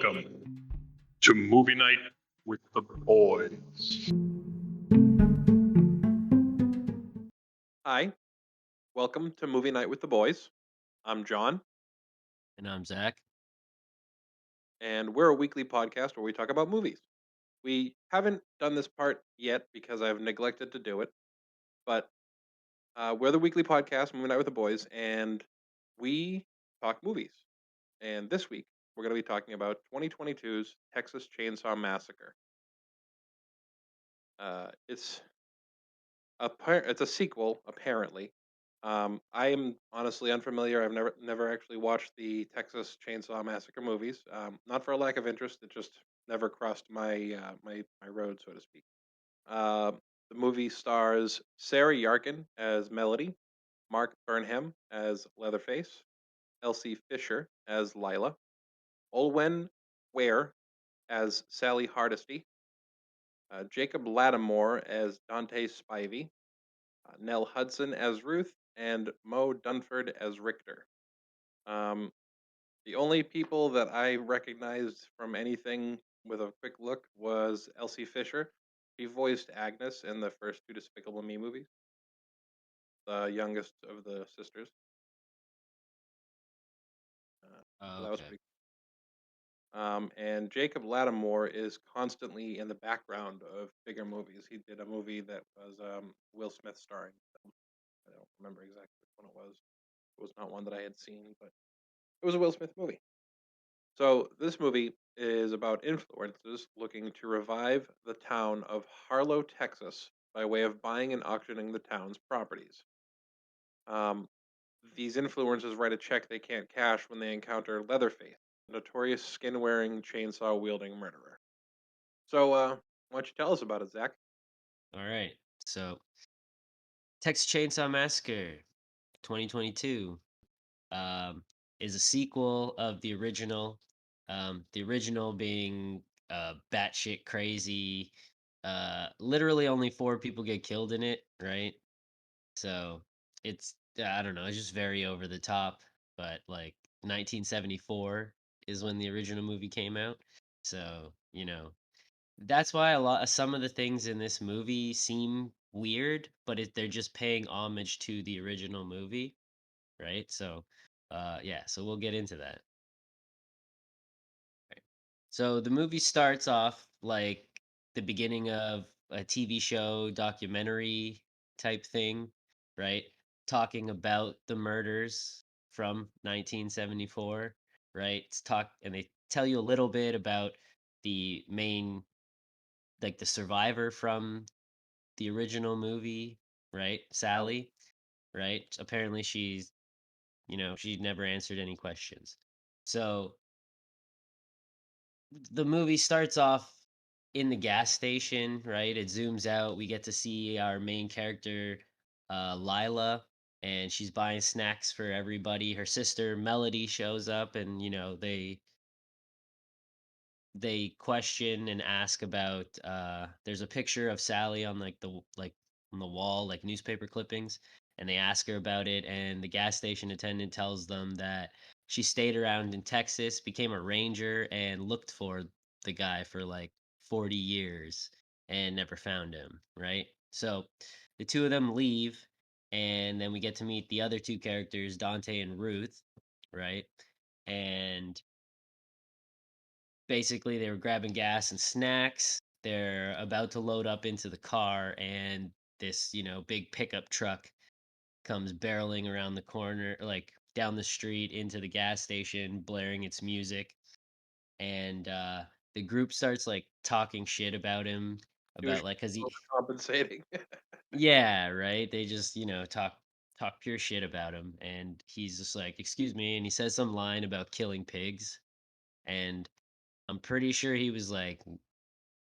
Welcome to Movie Night with the Boys. Hi, welcome to Movie Night with the Boys. I'm John, And I'm Zach. and we're a weekly podcast where we talk about movies. We haven't done this part yet because I've neglected to do it, but we're the weekly podcast, Movie Night with the Boys, and we talk movies. And this week, we're going to be talking about 2022's Texas Chainsaw Massacre. It's it's a sequel, apparently. I am honestly unfamiliar. I've never actually watched the Texas Chainsaw Massacre movies. Not for a lack of interest. It just never crossed my road, so to speak. Uh, the movie stars Sarah Yarkin as Melody, Mark Burnham as Leatherface, Elsie Fisher as Lila, Olwen Ware as Sally Hardesty, Jacob Lattimore as Dante Spivey, Nell Hudson as Ruth, and Mo Dunford as Richter. Um, the only people that I recognized from anything with a quick look was Elsie Fisher. She voiced Agnes in the first two Despicable Me movies, the youngest of the sisters. So that was Okay. pretty. And Jacob Lattimore is constantly in the background of bigger movies. He did a movie that was Will Smith starring. I don't remember exactly which one it was. It was not one that I had seen, but it was a Will Smith movie. So this movie is about influencers looking to revive the town of Harlow, Texas, by way of buying and auctioning the town's properties. Um, these influencers write a check they can't cash when they encounter Leatherface, a notorious skin-wearing, chainsaw-wielding murderer. So, why don't you tell us about it, Zach? All right. So, Texas Chainsaw Massacre 2022 is a sequel of the original. The original being batshit crazy. Literally only 4 people get killed in it, right? So it's I don't know, it's just very over the top. But like 1974 is when the original movie came out. So that's why some of the things in this movie seem weird, but they're just paying homage to the original movie, right? So, yeah, so we'll get into that. Right. So the movie starts off like the beginning of a TV show, documentary type thing, right? Talking about the murders from 1974, right? And they tell you a little bit about the main, like the survivor from the original movie, right? Sally. Sally, right? Apparently she never answered any questions. So the movie starts off in the gas station, right? It zooms out. We get to see our main character, Lila, and she's buying snacks for everybody. Her sister Melody shows up, and they question and ask about there's a picture of Sally on like on the wall, like newspaper clippings, and they ask her about it, and the gas station attendant tells them that she stayed around in Texas, became a ranger, and looked for the guy for like 40 years and never found him, right? So the two of them leave, and then we get to meet the other two characters, Dante and Ruth, right? And basically they were grabbing gas and snacks. They're about to load up into the car, and this, big pickup truck comes barreling around the corner, like down the street into the gas station, blaring its music. And the group starts like talking shit about him, He was about like, cause he, overcompensating. yeah, right. They just, talk pure shit about him, and he's just like, "Excuse me," and he says some line about killing pigs, and I'm pretty sure he was like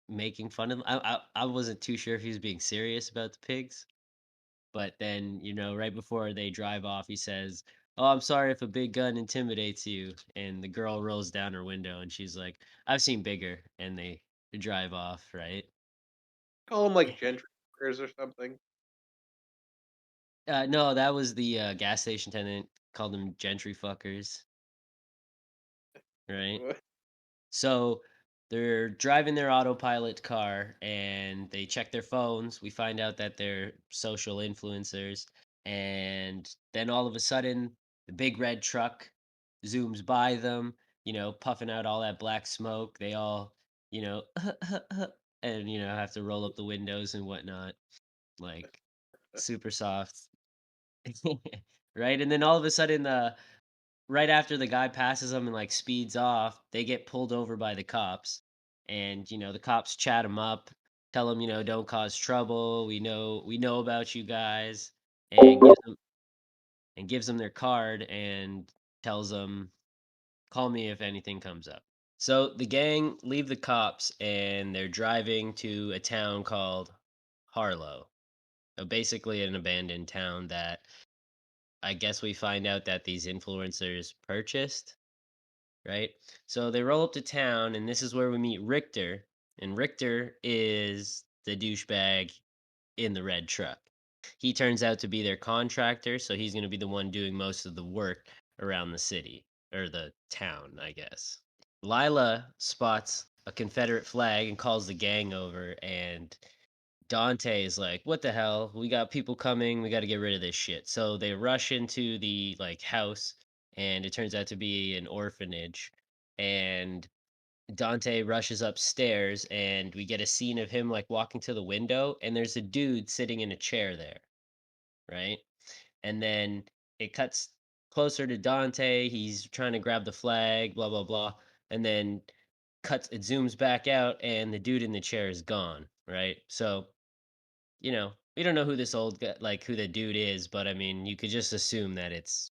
making fun of him. I wasn't too sure if he was being serious about the pigs, but then right before they drive off, he says, "Oh, I'm sorry if a big gun intimidates you." And the girl rolls down her window, and she's like, "I've seen bigger." And they drive off, right? Call them like gentry workers or something. No, that was the gas station attendant called them gentry fuckers, right? So they're driving their autopilot car and they check their phones. We find out that they're social influencers. And then all of a sudden, the big red truck zooms by them, puffing out all that black smoke. They all, you know, and, have to roll up the windows and whatnot, like super soft. Right. And then all of a sudden, right after the guy passes them and like speeds off, they get pulled over by the cops. And the cops chat them up, tell them, don't cause trouble. We know about you guys, and gives them their card and tells them, call me if anything comes up. So the gang leave the cops and they're driving to a town called Harlow. So basically an abandoned town that I guess we find out that these influencers purchased, right? So they roll up to town, and this is where we meet Richter. And Richter is the douchebag in the red truck. He turns out to be their contractor, so he's going to be the one doing most of the work around the city, or the town, I guess. Lila spots a Confederate flag and calls the gang over, and Dante is like, "What the hell? We got people coming. We got to get rid of this shit." So they rush into the like house, and it turns out to be an orphanage. And Dante rushes upstairs, and we get a scene of him like walking to the window, and there's a dude sitting in a chair there, right? And then it cuts closer to Dante. He's trying to grab the flag, blah blah blah, and then it zooms back out, and the dude in the chair is gone, right? So we don't know who this old guy, like who the dude is, but I mean, you could just assume that it's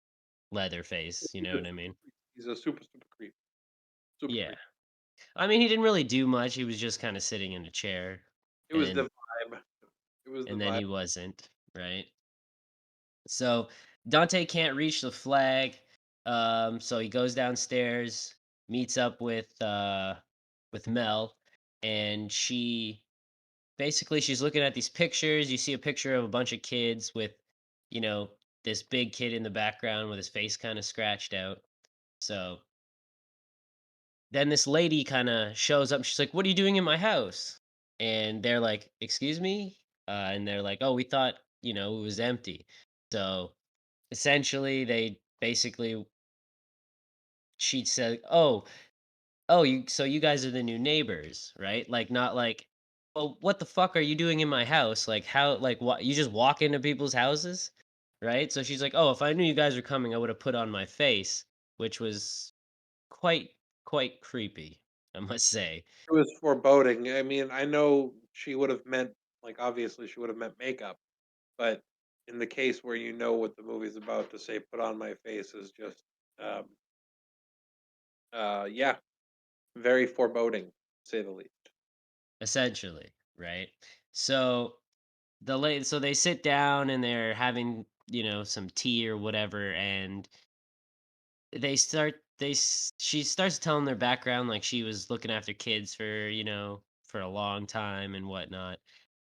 Leatherface. You know what I mean? He's a super super creep. Super Yeah. creep. I mean, he didn't really do much. He was just kind of sitting in a chair, It and was then the vibe. It was the and then vibe. he wasn't, right? So Dante can't reach the flag. So he goes downstairs, meets up with Mel, and she's looking at these pictures. You see a picture of a bunch of kids with, you know, this big kid in the background with his face kind of scratched out. So then this lady kind of shows up. She's like, "What are you doing in my house?" And they're like, "Excuse me?" And they're like, "Oh, we thought, it was empty." So essentially, she said, "Oh, you guys are the new neighbors, right?" Like, not like, "Well, what the fuck are you doing in my house?" Like, how, like, what, you just walk into people's houses, right? So she's like, "Oh, if I knew you guys were coming, I would have put on my face," which was quite, quite creepy, I must say. It was foreboding. I mean, I know she would have meant, like, obviously she would have meant makeup, but in the case where you know what the movie's about, to say "put on my face" is just, um, yeah, very foreboding, to say the least. Essentially, right? So so they sit down and they're having, some tea or whatever, and she starts telling their background, like she was looking after kids for a long time and whatnot.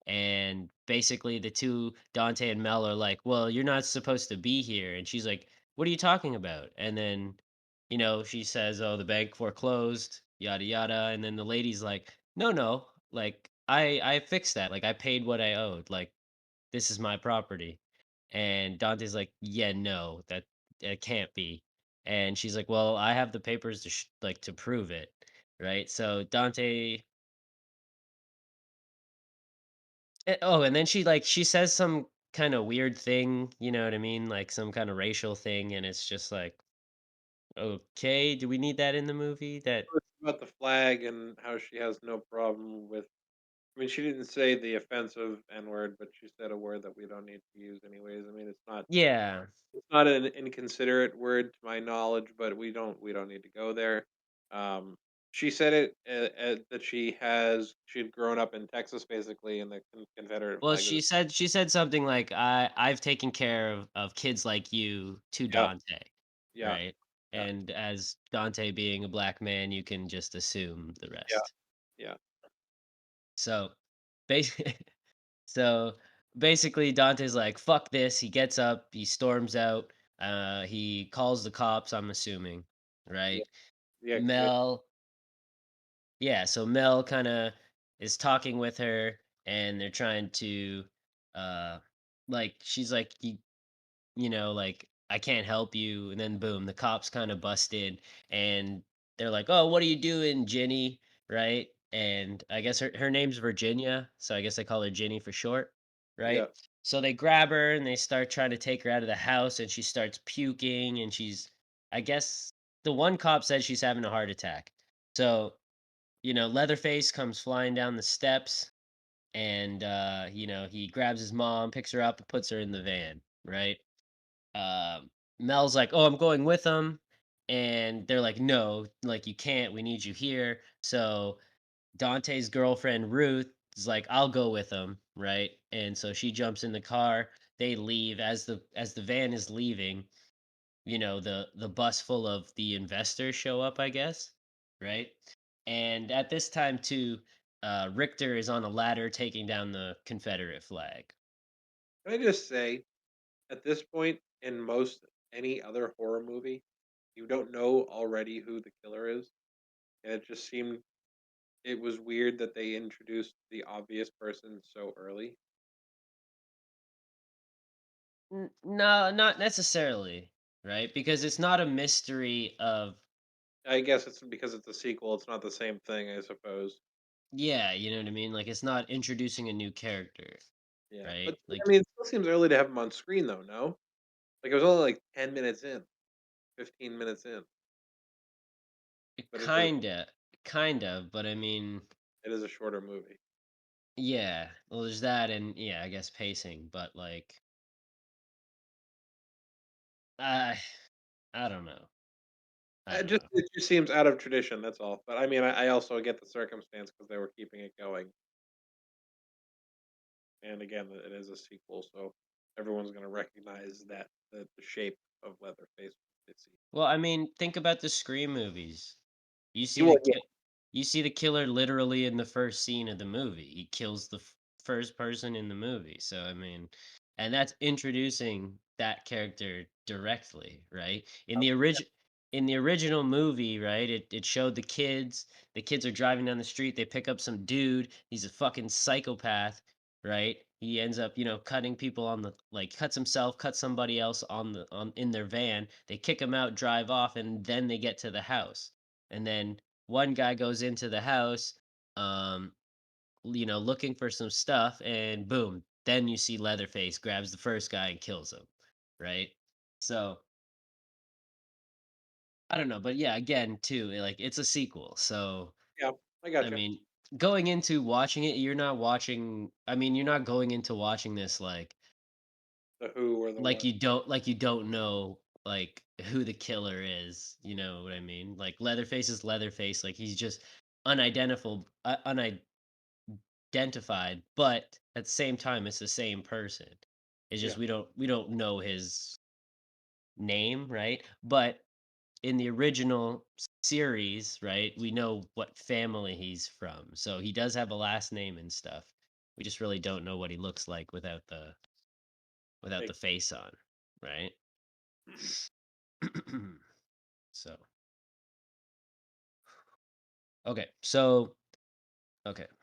And basically the two, Dante and Mel, are like, "Well, you're not supposed to be here." And she's like, "What are you talking about?" And then she says, "Oh, the bank foreclosed, yada yada." And then the lady's like, "No, no, like I fixed that, like I paid what I owed, like this is my property." And Dante's like, "Yeah, no, that can't be." And she's like, "Well, I have the papers to prove it." Right? So Dante oh, and then she says some kind of weird thing, you know what I mean? Like some kind of racial thing, and it's just like, "Okay, do we need that in the movie?" That It's about the flag and how she has no problem with. I mean, she didn't say the offensive N word, but she said a word that we don't need to use anyways. I mean, yeah. it's not an inconsiderate word to my knowledge, but we don't need to go there. Um, she said it that she had grown up in Texas, basically, and the Confederate Well, flag she was. said she said something like, I've taken care of kids like you to Yeah, Dante, yeah, right? yeah, And as Dante being a black man, you can just assume the yeah, rest. yeah. So, basically, so basically, Dante's like, "Fuck this." He gets up, he storms out. He calls the cops. I'm assuming, Yeah, right? yeah, 'cause Mel. yeah, so Mel kind of is talking with her, and they're trying to, uh, like, she's like, like, I can't help you. And then boom, the cops kind of bust in, and they're like, oh, what are you doing, Ginny? Right. And I guess her name's Virginia. So I guess I call her Ginny for short. Yeah. Right. So they grab her and they start trying to take her out of the house, and she starts puking. And I guess the one cop said she's having a heart attack. So, Leatherface comes flying down the steps, and, he grabs his mom, picks her up, and puts her in the van. Right. Mel's like, "Oh, I'm going with them," and they're like, "No, like you can't. We need you here." So Dante's girlfriend Ruth is like, "I'll go with them," right? And so she jumps in the car. They leave as the van is leaving. The bus full of the investors show up, I guess, right? And at this time too, Richter is on a ladder taking down the Confederate flag. Can I just say, at this point in most any other horror movie, you don't know already who the killer is, and it just seemed it was weird that they introduced the obvious person so early. No, not necessarily, right? Because it's not a mystery of, I guess it's because it's a sequel. It's not the same thing, I suppose. yeah, you know what I mean? Like it's not introducing a new character, Yeah, but right? I mean, it still seems early to have him on screen, though. No, like it was only like 10 minutes in, 15 minutes in, but kinda, but I mean, it is a shorter movie. yeah, well, there's that, and yeah, I guess pacing, but like, I, I don't know, I don't know. It just seems out of tradition. That's all. But I mean, I also get the circumstance because they were keeping it going, and again, it is a sequel, so everyone's going to recognize that the shape of Leatherface. When they see it. Well, I mean, think about the Scream movies. You see You the will, yeah, ki- you see the killer literally in the first scene of the movie. He kills the first person in the movie. So I mean, and that's introducing that character directly, right? In the original movie, right? It showed the kids. The kids are driving down the street. They pick up some dude. He's a fucking psychopath, right? He ends up, cutting people on the like cuts himself, cuts somebody else on in their van. They kick him out, drive off, and then they get to the house. And then one guy goes into the house, um, looking for some stuff, and boom, then you see Leatherface grabs the first guy and kills him, right? So I don't know, but yeah, again, too, like it's a sequel, so yeah, I I gotcha. mean, going into watching it, you're not watching. I mean, you're not going into watching this The who or the what? like you don't know like who the killer is. You know what I mean? Like Leatherface is Leatherface. Like he's just unidentified, but at the same time, it's the same person. It's just Yeah, we don't know his name, right? But in the original series, right, we know what family he's from. So he does have a last name and stuff. We just really don't know what he looks like without the makes face on, right? So, okay.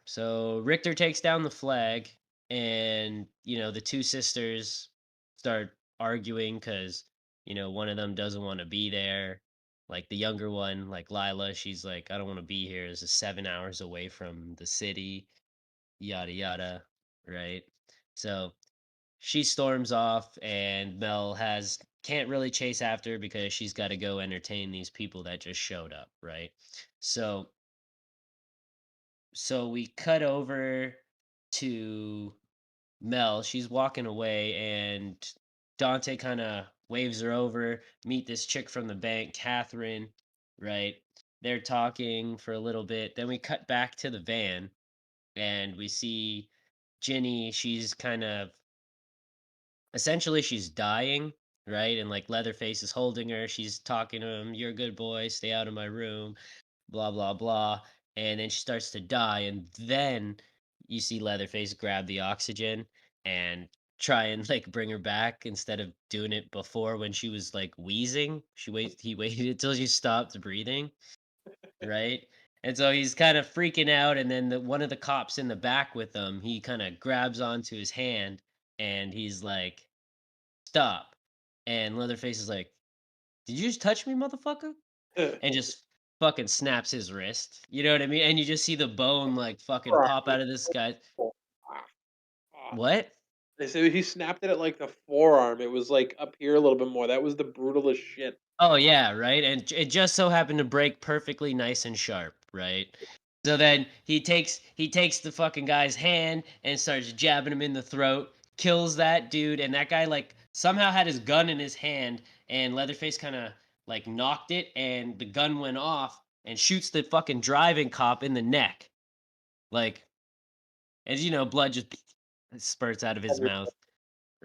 So Richter takes down the flag, and the two sisters start arguing because one of them doesn't want to be there. Like the younger one, like Lila, she's like, I don't want to be here. This is 7 hours away from the city, yada yada, right? So she storms off, and Mel has can't really chase after her because she's got to go entertain these people that just showed up, right? So so we cut over to Mel. She's walking away, and Dante kind of waves her over. Meet this chick from the bank, Catherine, right? They're talking for a little bit. Then we cut back to the van, and we see Ginny. She's kind of essentially she's dying, right? And like Leatherface is holding her. She's talking to him. You're a good boy. Stay out of my room, blah blah blah. And then she starts to die, and then you see Leatherface grab the oxygen and try and like bring her back instead of doing it before when she was like wheezing. He waited until she stopped breathing, right? And so he's kind of freaking out, and then one of the cops in the back with him, he kind of grabs onto his hand, and he's like, "Stop!" And Leatherface is like, "Did you just touch me, motherfucker?" And just fucking snaps his wrist. You know what I mean? And you just see the bone like fucking pop out of this guy. What? They say he snapped it at like the forearm. It was like up here a little bit more. That was the brutalest shit. Oh yeah, right. And it just so happened to break perfectly nice and sharp, right? So then he takes the fucking guy's hand and starts jabbing him in the throat, kills that dude, and that guy like somehow had his gun in his hand, and Leatherface kind of like knocked it, and the gun went off and shoots the fucking driving cop in the neck. Like, as you know, blood just spurts out of his mouth.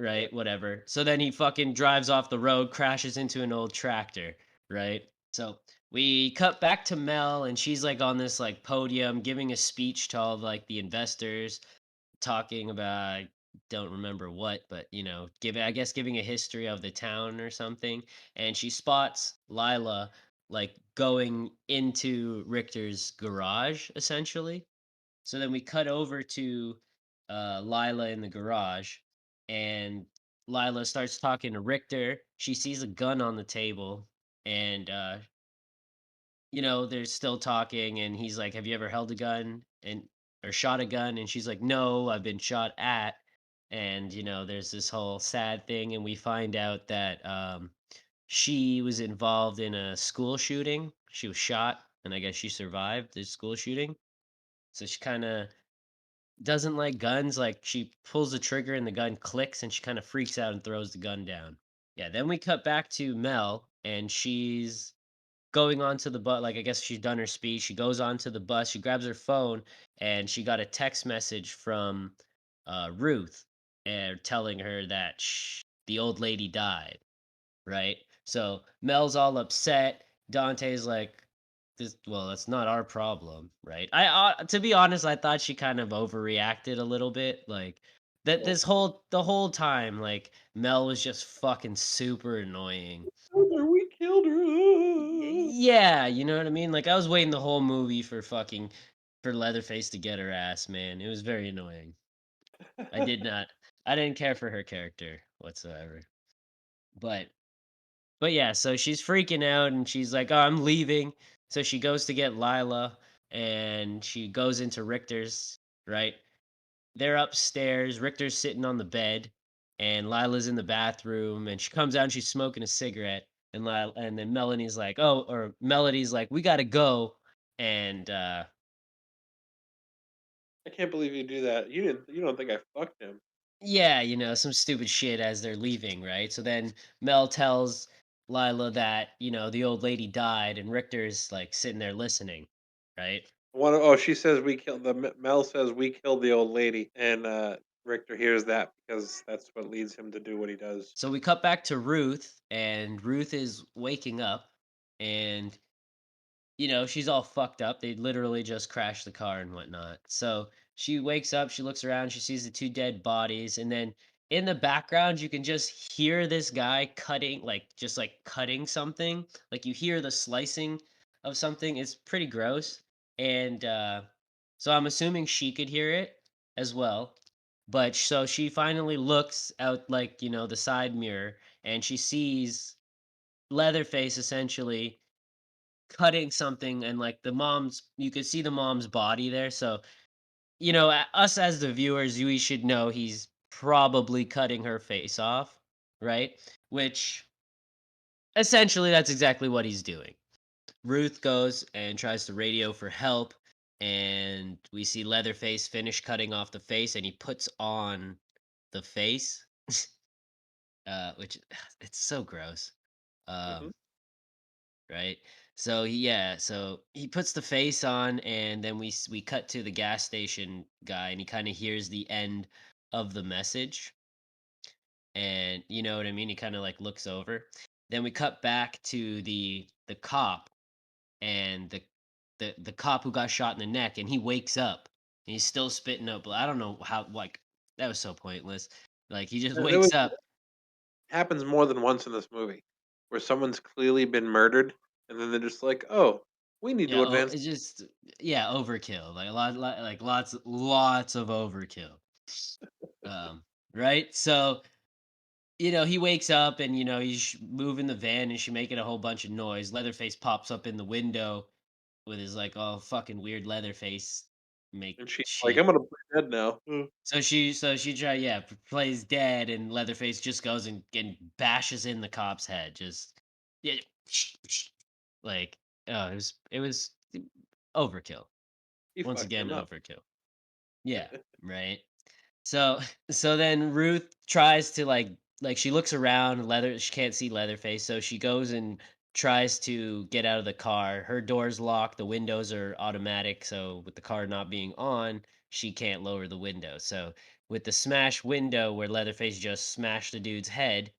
Right, whatever. So then he fucking drives off the road, crashes into an old tractor, right? So we cut back to Mel, and she's like on this like podium giving a speech to all of like the investors, talking about I don't remember what, but giving a history of the town or something. And she spots Lila like going into Richter's garage essentially. So then we cut over to Lila in the garage, and Lila starts talking to Richter. She sees a gun on the table, and they're still talking. And he's like, "Have you ever held a gun and or shot a gun?" And she's like, "No, I've been shot at." And there's this whole sad thing, and we find out that she was involved in a school shooting. She was shot, and I guess she survived the school shooting. So she kind of doesn't like guns. Like she pulls the trigger and the gun clicks and she kind of freaks out and throws the gun down. Yeah, then we cut back to Mel and she's going onto the bus. Like I guess she's done her speech. She goes onto the bus. She grabs her phone and she got a text message from Ruth and telling her that the old lady died. Right. So Mel's all upset. Dante's like, well, that's not our problem, right? To be honest, I thought she kind of overreacted a little bit, like that the whole time, like Mel was just fucking super annoying. We killed her. Yeah, you know what I mean? Like I was waiting the whole movie for Leatherface to get her ass, man. It was very annoying. I did not I didn't care for her character whatsoever. But yeah, so she's freaking out and she's like, "Oh, I'm leaving." So she goes to get Lila and she goes into Richter's, right? They're upstairs. Richter's sitting on the bed and Lila's in the bathroom and she comes out and she's smoking a cigarette and then Melody's like, "We got to go." And I can't believe you do that. You don't think I fucked him? yeah, some stupid shit as they're leaving, right? So then Mel tells Lila that, the old lady died and Richter's like sitting there listening, right? She says Mel says we killed the old lady, and Richter hears that because that's what leads him to do what he does. So we cut back to Ruth and Ruth is waking up and she's all fucked up. They literally just crashed the car and whatnot. So she wakes up, she looks around, she sees the two dead bodies, and then in the background, you can just hear this guy cutting, like cutting something. Like you hear the slicing of something. It's pretty gross. And so I'm assuming she could hear it as well. But so she finally looks out, like, the side mirror, and she sees Leatherface essentially cutting something and like you could see the mom's body there. So us as the viewers, we should know he's probably cutting her face off, right? Which essentially that's exactly what he's doing. Ruth goes and tries to radio for help, and we see Leatherface finish cutting off the face and he puts on the face. Which it's so gross. Hmm. um right? So so he puts the face on, and then we cut to the gas station guy, and he kind of hears the end of the message, and you know what I mean. He kind of like looks over. Then we cut back to the cop, and the cop who got shot in the neck, and he wakes up, and he's still spitting up blood. I don't know how, like, that was so pointless. Like he just That wakes up. happens more than once in this movie, where someone's clearly been murdered, and then they're just like, "Oh, We need to Yeah, advance. it's just overkill. Like lots of overkill. Right? So, he wakes up and he's moving the van and she's making a whole bunch of noise. Leatherface pops up in the window with his like all fucking weird Leatherface make And she's like, shit. "I'm gonna play dead now." Plays dead, and Leatherface just goes and bashes in the cop's head. Just yeah, like it was overkill. He Once fucked again, him up. overkill. Yeah, right. So so then Ruth tries to she looks around, she can't see Leatherface, so she goes and tries to get out of the car. Her door's locked, the windows are automatic, so with the car not being on, she can't lower the window. So with the smashed window where Leatherface just smashed the dude's head,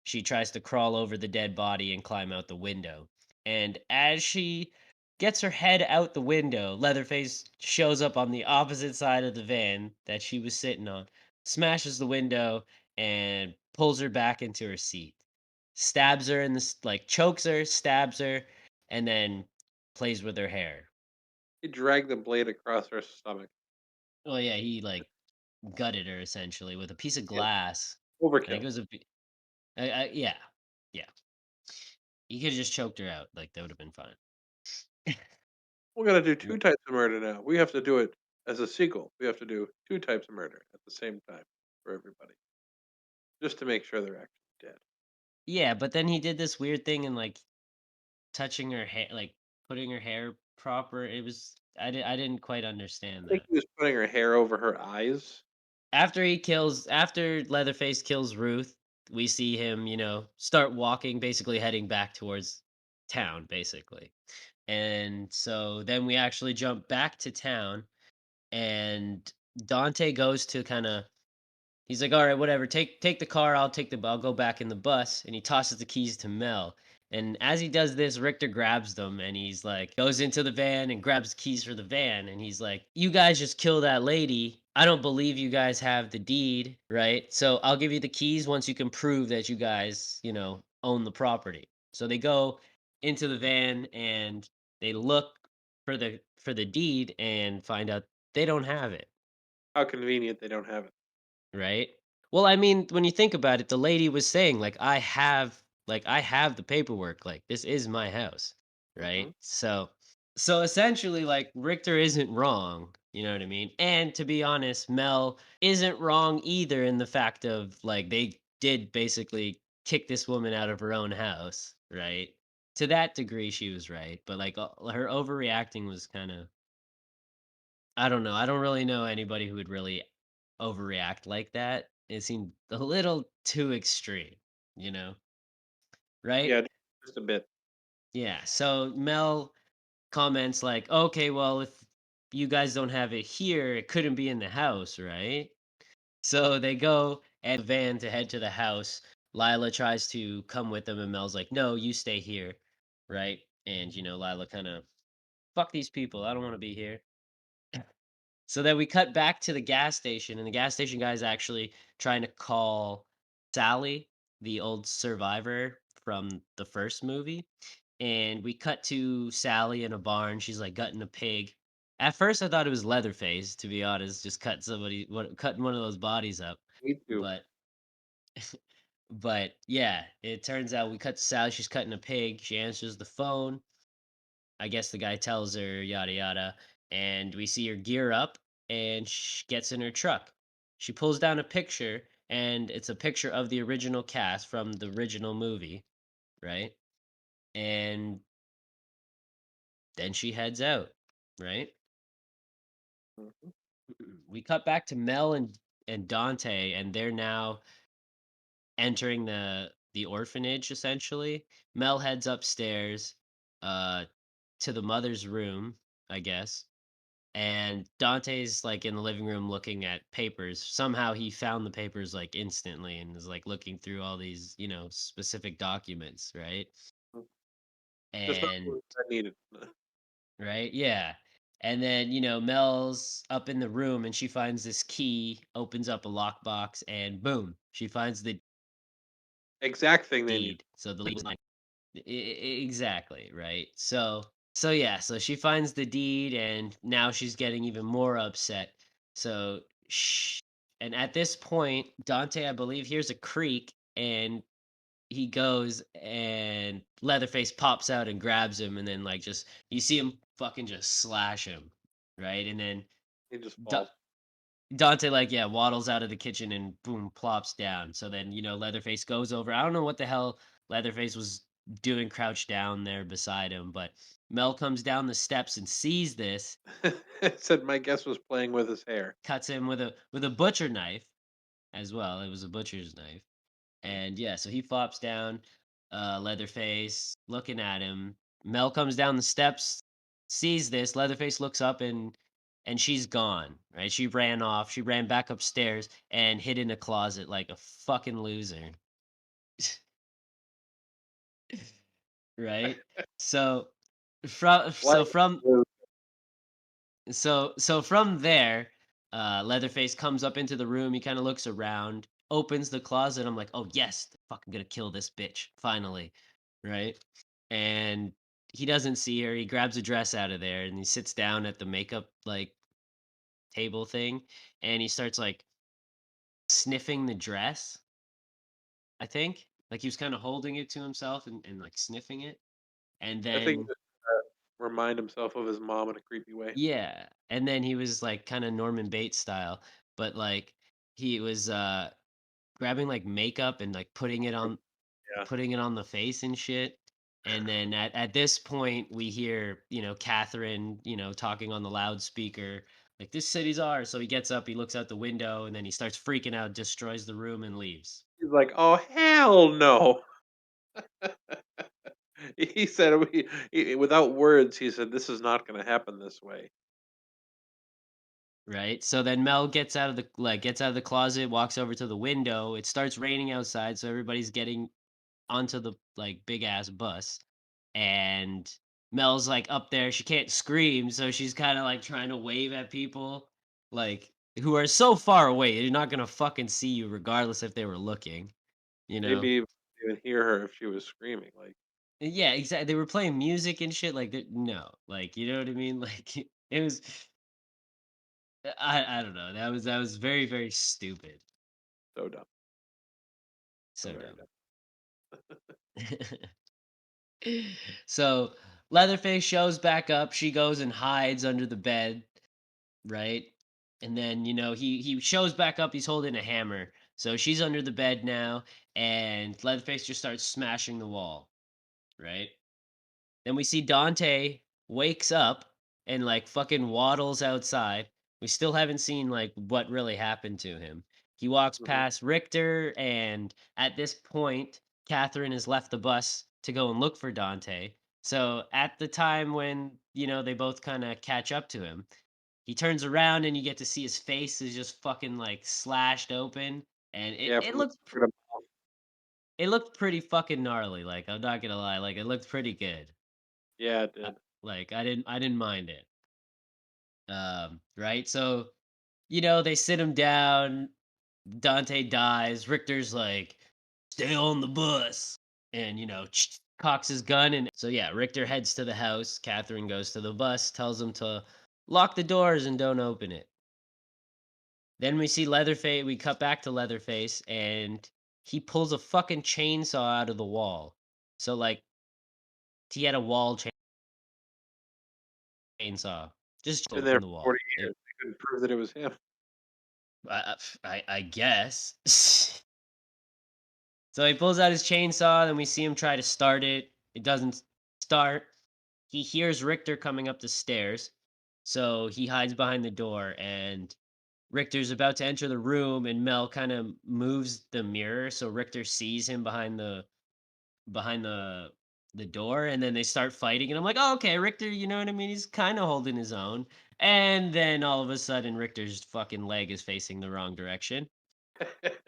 she tries to crawl over the dead body and climb out the window. And as she gets her head out the window, Leatherface shows up on the opposite side of the van that she was sitting on, smashes the window, and pulls her back into her seat. Stabs her in the chokes her, stabs her, and then plays with her hair. He dragged the blade across her stomach. Oh yeah, he gutted her essentially with a piece of Yeah, glass. I think overkill. it was yeah, yeah. He could have just choked her out. Like that would have been fine. We're gonna do 2 types of murder now. We have to do it as a sequel. We have to do 2 types of murder at the same time for everybody, just to make sure they're actually dead. Yeah, but then he did this weird thing and touching her hair, putting her hair proper. It was I didn't quite I understand think that. he was putting her hair over her eyes. After Leatherface kills Ruth, we see him, start walking, basically heading back towards town, basically. And so then we actually jump back to town, and Dante goes to kind of. He's like, "All right, whatever. Take the car. I'll go back in the bus." And he tosses the keys to Mel. And as he does this, Richter grabs them and he's like, goes into the van and grabs the keys for the van. And he's like, "You guys just killed that lady. I don't believe you guys have the deed, right? So I'll give you the keys once you can prove that you guys, own the property." So they go into the van and they look for the deed and find out they don't have it. How convenient they don't have it. Right? Well, I mean, when you think about it, the lady was saying I have the paperwork, like this is my house, right? Mhm. So essentially like Richter isn't wrong, you know what I mean? And to be honest, Mel isn't wrong either in the fact of like they did basically kick this woman out of her own house, right? To that degree she was right, but her overreacting was kind of I don't know. I don't really know anybody who would really overreact like that. It seemed a little too extreme, you know? Right? Yeah, just a bit. Yeah. So Mel comments like, "Okay, well, if you guys don't have it here, it couldn't be in the house, right?" So they go and van to head to the house. Lila tries to come with them, and Mel's like, "No, you stay here." Right? And Lila kind of fuck these people. I don't want to be here. So then we cut back to the gas station, and the gas station guy is actually trying to call Sally, the old survivor from the first movie. And we cut to Sally in a barn. She's like gutting a pig. At first, I thought it was Leatherface, to be honest, just cutting one of those bodies up. Me too. But, but yeah, it turns out we cut to Sally. She's cutting a pig. She answers the phone. I guess the guy tells her yada yada, and we see her gear up and she gets in her truck. She pulls down a picture, and it's a picture of the original cast from the original movie, right? And then she heads out, right? Mhm. We cut back to Mel and Dante, and they're now entering the orphanage essentially. Mel heads upstairs uh to the mother's room, I guess. And Dante's in the living room looking at papers. Somehow he found the papers instantly and is looking through all these, specific documents, right? Just not And what I needed. right, yeah. And then, Mel's up in the room and she finds this key, opens up a lockbox, and boom, she finds the Exact thing they needed. deed. So the legal exactly, right? So So yeah, so she finds the deed, and now she's getting even more upset. So, and at this point, Dante, I believe, hears a creak, and he goes, and Leatherface pops out and grabs him, and then like just you see him fucking just slash him, right? And then He just Da- falls. Dante, like, yeah, waddles out of the kitchen and boom, plops down. So then, Leatherface goes over. I don't know what the hell Leatherface was doing crouched down there beside him, but Mel comes down the steps and sees this, It said my guest was playing with his hair. cuts him with a butcher knife as well. It was a butcher's knife. And yeah, so he flops down, Leatherface looking at him. Mel comes down the steps, sees this. Leatherface looks up, and she's gone. Right? She ran off. She ran back upstairs and hid in a closet like a fucking loser. Right? So from Like, so from so from there, Leatherface comes up into the room. He kind of looks around, opens the closet. I'm like, oh yes, fucking gonna kill this bitch finally, right? And he doesn't see her. He grabs a dress out of there and he sits down at the makeup like table thing, and he starts like sniffing the dress. I think like he was kind of holding it to himself and like sniffing it, and I think then that, remind himself of his mom in a creepy way. yeah, and then he was like kind of Norman Bates style, but like he was grabbing like makeup and like Yeah. putting it on the face and shit. And then at this point we hear, Catherine, talking on the loudspeaker, like this city's ours. So he gets up, he looks out the window, and then he starts freaking out, destroys the room and leaves. He's like, "Oh hell no!" He said, without words, he said, "This is not going to happen this way." Right? So then Mel gets out of the closet, walks over to the window. It starts raining outside, so everybody's getting onto the like big ass bus, and Mel's like up there. She can't scream, so she's kind of like trying to wave at people like who are so far away. They're not gonna fucking see you regardless if they were looking, you know? Maybe even hear her if she was screaming. Like, Yeah, exactly. They were playing music and shit. Like, no, like you know what I mean? Like it was. I don't know. That was very very stupid. so dumb, so So very dumb. dumb. So Leatherface shows back up. She goes and hides under the bed, right? And then he shows back up. He's holding a hammer. So she's under the bed now, and Leatherface just starts smashing the wall, right? Then we see Dante wakes up and like fucking waddles outside. We still haven't seen like what really happened to him. He walks Mhm. past Richter, and at this point, Catherine has left the bus to go and look for Dante. So at the time when they both kind of catch up to him, he turns around and you get to see his face is just fucking like slashed open, and it Yeah, it from the looked secret it looked pretty fucking gnarly. Like I'm not gonna lie, like it looked pretty good. yeah, it Uh, did. like I didn't mind it. Right? So, they sit him down, Dante dies, Richter's like, "Stay on the bus." And, cocks his gun, and so yeah, Richter heads to the house, Catherine goes to the bus, tells him to lock the doors and don't open it. Then we see Leatherface, we cut back to Leatherface, and he pulls a fucking chainsaw out of the wall. So like he had a chainsaw just Been in there the for wall. 40 years. They couldn't prove that it was him. I guess. So he pulls out his chainsaw, then we see him try to start it. It doesn't start. He hears Richter coming up the stairs. So he hides behind the door, and Richter's about to enter the room, and Mel kind of moves the mirror so Richter sees him behind the door, and then they start fighting, and I'm like, oh, okay, Richter, you know what I mean? He's kind of holding his own. And then all of a sudden Richter's fucking leg is facing the wrong direction.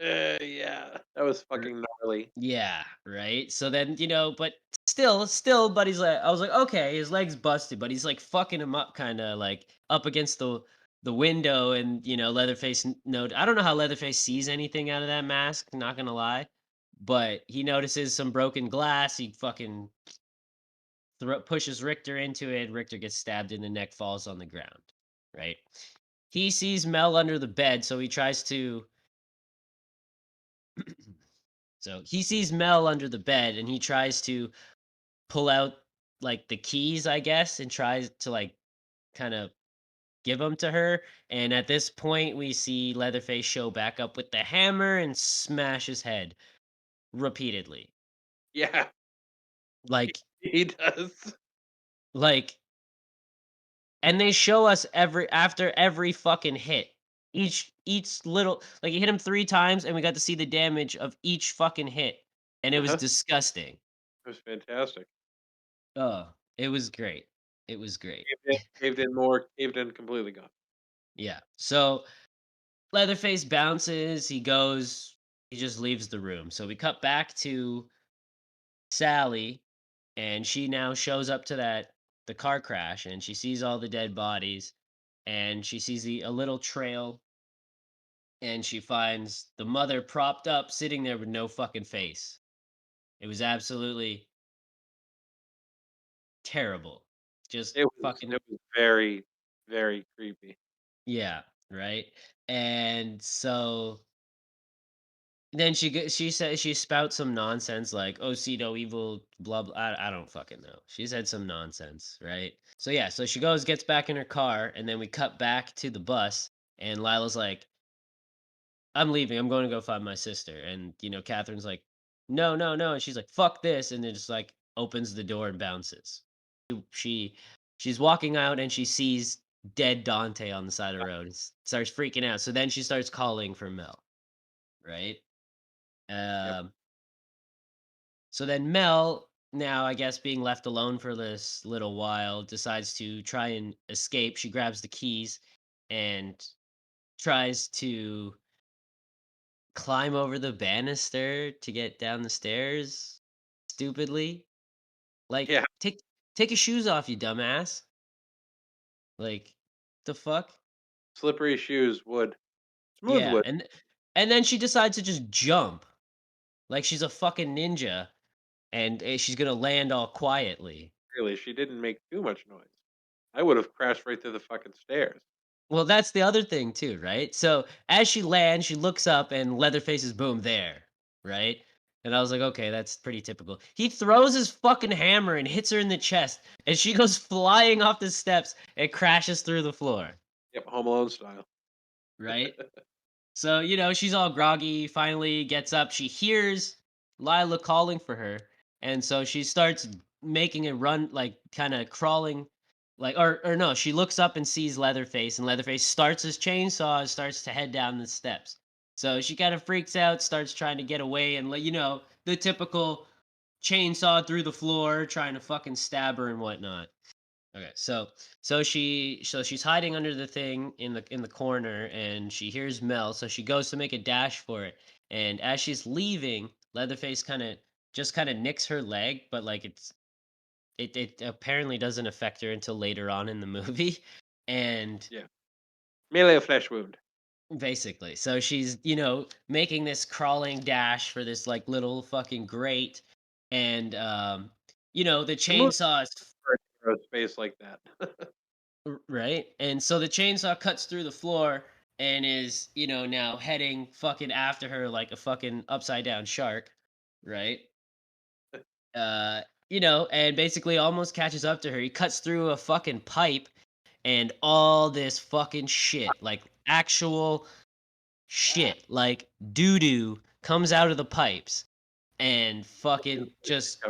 Yeah, that was fucking gnarly. Yeah, right. So then, but still, buddy's like, I was like, okay, his leg's busted, but he's like fucking him up, kind of like up against the window, and Leatherface. No, I don't know how Leatherface sees anything out of that mask. Not gonna lie, but he notices some broken glass. He fucking pushes Richter into it. Richter gets stabbed in the neck, falls on the ground. Right. He sees Mel under the bed, so he tries to. So he sees Mel under the bed, and he tries to pull out like the keys, I guess, and tries to like kind of give them to her. And at this point, we see Leatherface show back up with the hammer and smash his head repeatedly. Yeah, Like, he does. like, and they show us after every fucking hit. Each little, like, he hit him 3 times, and we got to see the damage of each fucking hit, and it was Uh-huh. disgusting. It was fantastic. Oh, it was great. It was great. Caved in more, caved in completely gone. Yeah. So Leatherface bounces, he goes, he just leaves the room. So we cut back to Sally, and she now shows up to the car crash, and she sees all the dead bodies, and she sees a little trail, and she finds the mother propped up sitting there with no fucking face. It was absolutely terrible. Just fucking, It was very, very creepy. yeah, right? And so then she says, she spouts some nonsense like, "Oh, see no evil," blah blah. I don't fucking know. She said some nonsense, right? So yeah, so she goes, gets back in her car, and then we cut back to the bus, and Lila's like, "I'm leaving. I'm going to go find my sister." And Catherine's like, "No, no, no," and she's like, "Fuck this," and then just like opens the door and bounces. She she's walking out, and she sees dead Dante on the side of the road. And starts freaking out. So then she starts calling for Mel, right? Yep. Um, so then Mel, now I guess being left alone for this little while, decides to try and escape. She grabs the keys and tries to climb over the banister to get down the stairs stupidly. Like, Yeah. take your shoes off, you dumbass. Like, the fuck? Slippery shoes, wood. Smooth Yeah, wood. and then she decides to just jump like she's a fucking ninja, and she's gonna land all quietly. Really, she didn't make too much noise. I would have crashed right through the fucking stairs. Well, that's the other thing too, right? So as she lands, she looks up and Leatherface is boom there, right? And I was like, okay, that's pretty typical. He throws his fucking hammer and hits her in the chest, and she goes flying off the steps and crashes through the floor, Yep, Home Alone style. right? So, she's all groggy, finally gets up. She hears Lila calling for her. And so she starts making a run, like kind of crawling, like, or no, she looks up and sees Leatherface, and Leatherface starts his chainsaw and starts to head down the steps. So she kind of freaks out, starts trying to get away, and, the typical chainsaw through the floor, trying to fucking stab her and whatnot. Okay, so she's hiding under the thing in the corner, and she hears Mel, so she goes to make a dash for it. And as she's leaving, Leatherface kind of nicks her leg, but like it apparently doesn't affect her until later on in the movie. And Yeah. Merely a flesh wound. basically, so she's making this crawling dash for this like little fucking grate, and the The movie chainsaw is for a hero space like that. right? And so the chainsaw cuts through the floor and is, now heading fucking after her like a fucking upside down shark, right? Uh, and basically almost catches up to her. He cuts through a fucking pipe, and all this fucking shit, like actual shit, like doo doo comes out of the pipes and fucking just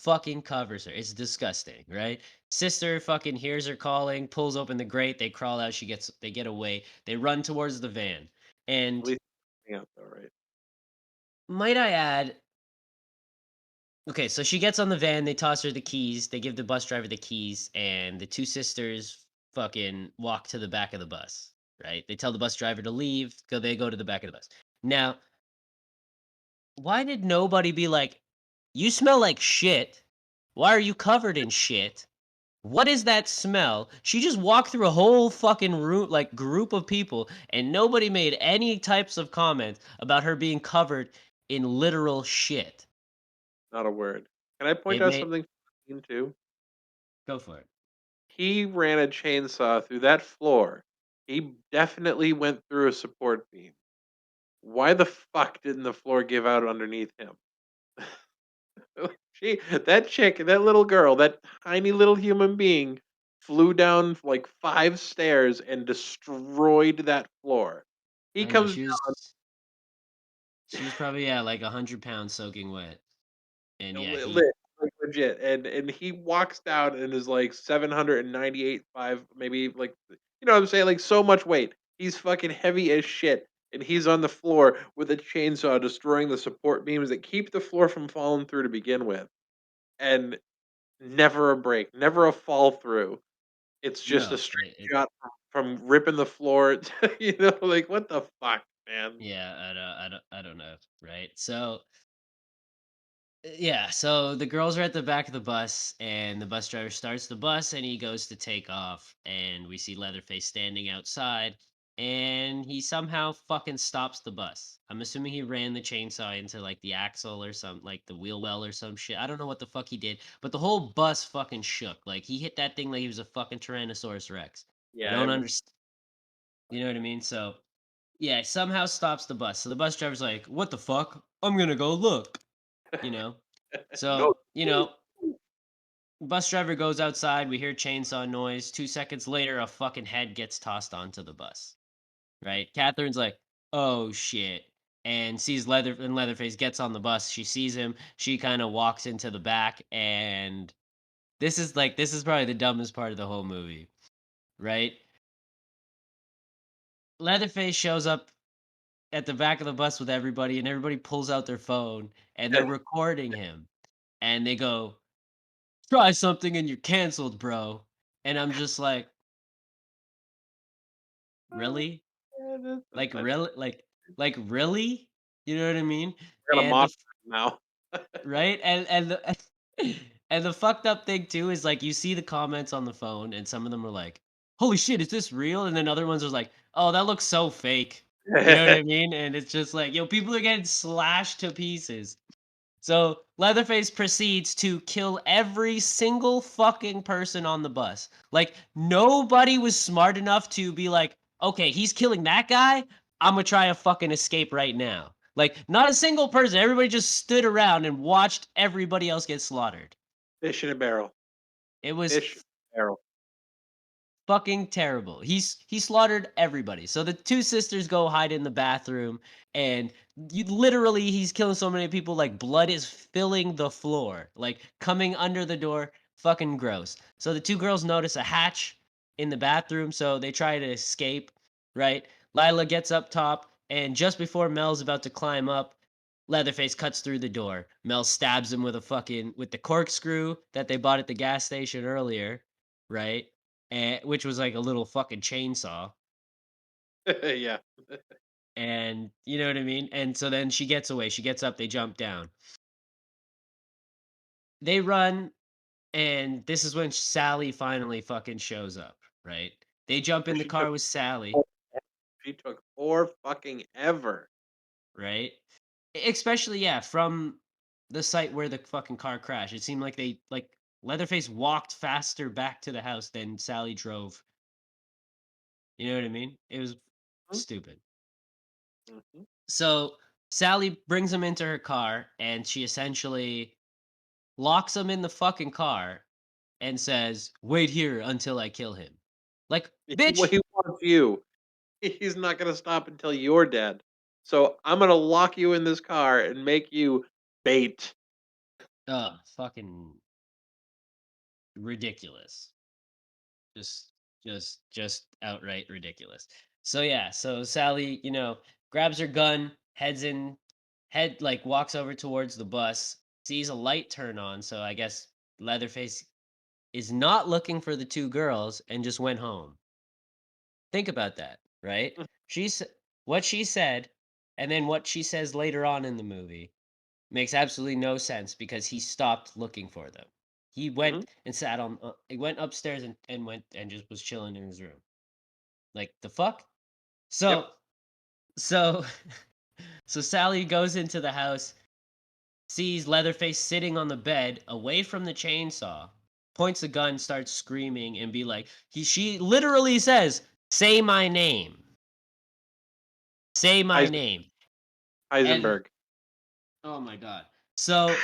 fucking covers her. It's disgusting, right? Sister fucking hears her calling, pulls open the grate, they crawl out, they get away, they run towards the van. At And least yeah, all right. might I add, okay, so she gets on the van, they toss her the keys, they give the bus driver the keys, and the two sisters fucking walk to the back of the bus, right? They tell the bus driver to leave, they go to the back of the bus. Now, why did nobody be like, "You smell like shit. Why are you covered in shit? What is that smell?" She just walked through a whole fucking room, like group of people, and nobody made any types of comments about her being covered in literal shit. Not a word. Can I point It out made something scene too? Go for it. He ran a chainsaw through that floor. He definitely went through a support beam. Why the fuck didn't the floor give out underneath him? That chick, that little girl, that tiny little human being flew down like 5 stairs and destroyed that floor. I He don't know. comes She was probably like 100 pounds soaking wet, and yeah, like legit, and he walks down and is like 798 5, maybe like you know what I'm saying, like so much weight. He's fucking heavy as shit, and he's on the floor with a chainsaw destroying the support beams that keep the floor from falling through to begin with, and never a break, never a fall through. It's just a no, straight shot from ripping the floor. You know, like what the fuck, man. yeah, I don't know, right? So yeah, so the girls are at the back of the bus, and the bus driver starts the bus, and he goes to take off, and we see Leatherface standing outside, and he somehow fucking stops the bus. I'm assuming he ran the chainsaw into like the axle or some like the wheel well or some shit. I don't know what the fuck he did, but the whole bus fucking shook. Like he hit that thing like he was a fucking Tyrannosaurus Rex. I Yeah, don't understand. You know what I mean? So yeah, somehow stops the bus. So the bus driver's like, "What the fuck? I'm gonna go look." You know. no. So, bus driver goes outside. We hear chainsaw noise. 2 seconds later, a fucking head gets tossed onto the bus. Right? Catherine's like, "Oh shit!" And sees Leatherface gets on the bus. She sees him. She kind of walks into the back, and this is probably the dumbest part of the whole movie. Right? Leatherface shows up at the back of the bus with everybody, and everybody pulls out their phone, and they're recording him, and they go, "Try something and you're canceled, bro." And I'm just like, really? Yeah, that's Like funny. really? Really? You know what I mean? We're gonna And the mock now. right? And the and the fucked up thing too is like you see the comments on the phone and some of them are like, "Holy shit, is this real?" And then other ones are like, "Oh, that looks so fake." You know what I mean? And it's just like, people are getting slashed to pieces. So Leatherface proceeds to kill every single fucking person on the bus. Like nobody was smart enough to be like, okay, he's killing that guy. I'm gonna try a fucking escape right now. Like not a single person. Everybody just stood around and watched everybody else get slaughtered. Fish in a barrel. It was Fish in a barrel. fucking terrible. He slaughtered everybody. So the two sisters go hide in the bathroom, and literally he's killing so many people like blood is filling the floor, like coming under the door. Fucking gross. So the two girls notice a hatch in the bathroom, so they try to escape. Right? Lila gets up top, and just before Mel's about to climb up, Leatherface cuts through the door. Mel stabs him with the corkscrew that they bought at the gas station earlier. Right? Which was like a little fucking chainsaw. Yeah. And you know what I mean? And so then she gets away. She gets up, they jump down. They run, and this is when Sally finally fucking shows up, right? They jump in the She car took with Sally, she took 4 fucking ever. right? Especially, yeah, from the site where the fucking car crashed. It seemed like Leatherface walked faster back to the house than Sally drove. You know what I mean? It was Mhm, stupid. mhm. So Sally brings him into her car, and she essentially locks him in the fucking car and says, "Wait here until I kill him." Like, bitch. He wants you. He's not gonna stop until you're dead. So I'm gonna lock you in this car and make you bait. Fucking ridiculous. Just outright ridiculous. So yeah, so Sally, grabs her gun, walks over towards the bus, sees a light turn on, so I guess Leatherface is not looking for the two girls and just went home. Think about that, right? She's what she said, and then what she says later on in the movie makes absolutely no sense because he stopped looking for them. He Mhm. went and he went upstairs and went and just was chilling in his room. Like the fuck? Yep. So so so Sally goes into the house, sees Leatherface sitting on the bed away from the chainsaw, points a gun, starts screaming, and be like, she literally says, "Say my name. Say my name." And Heisenberg. oh my god. So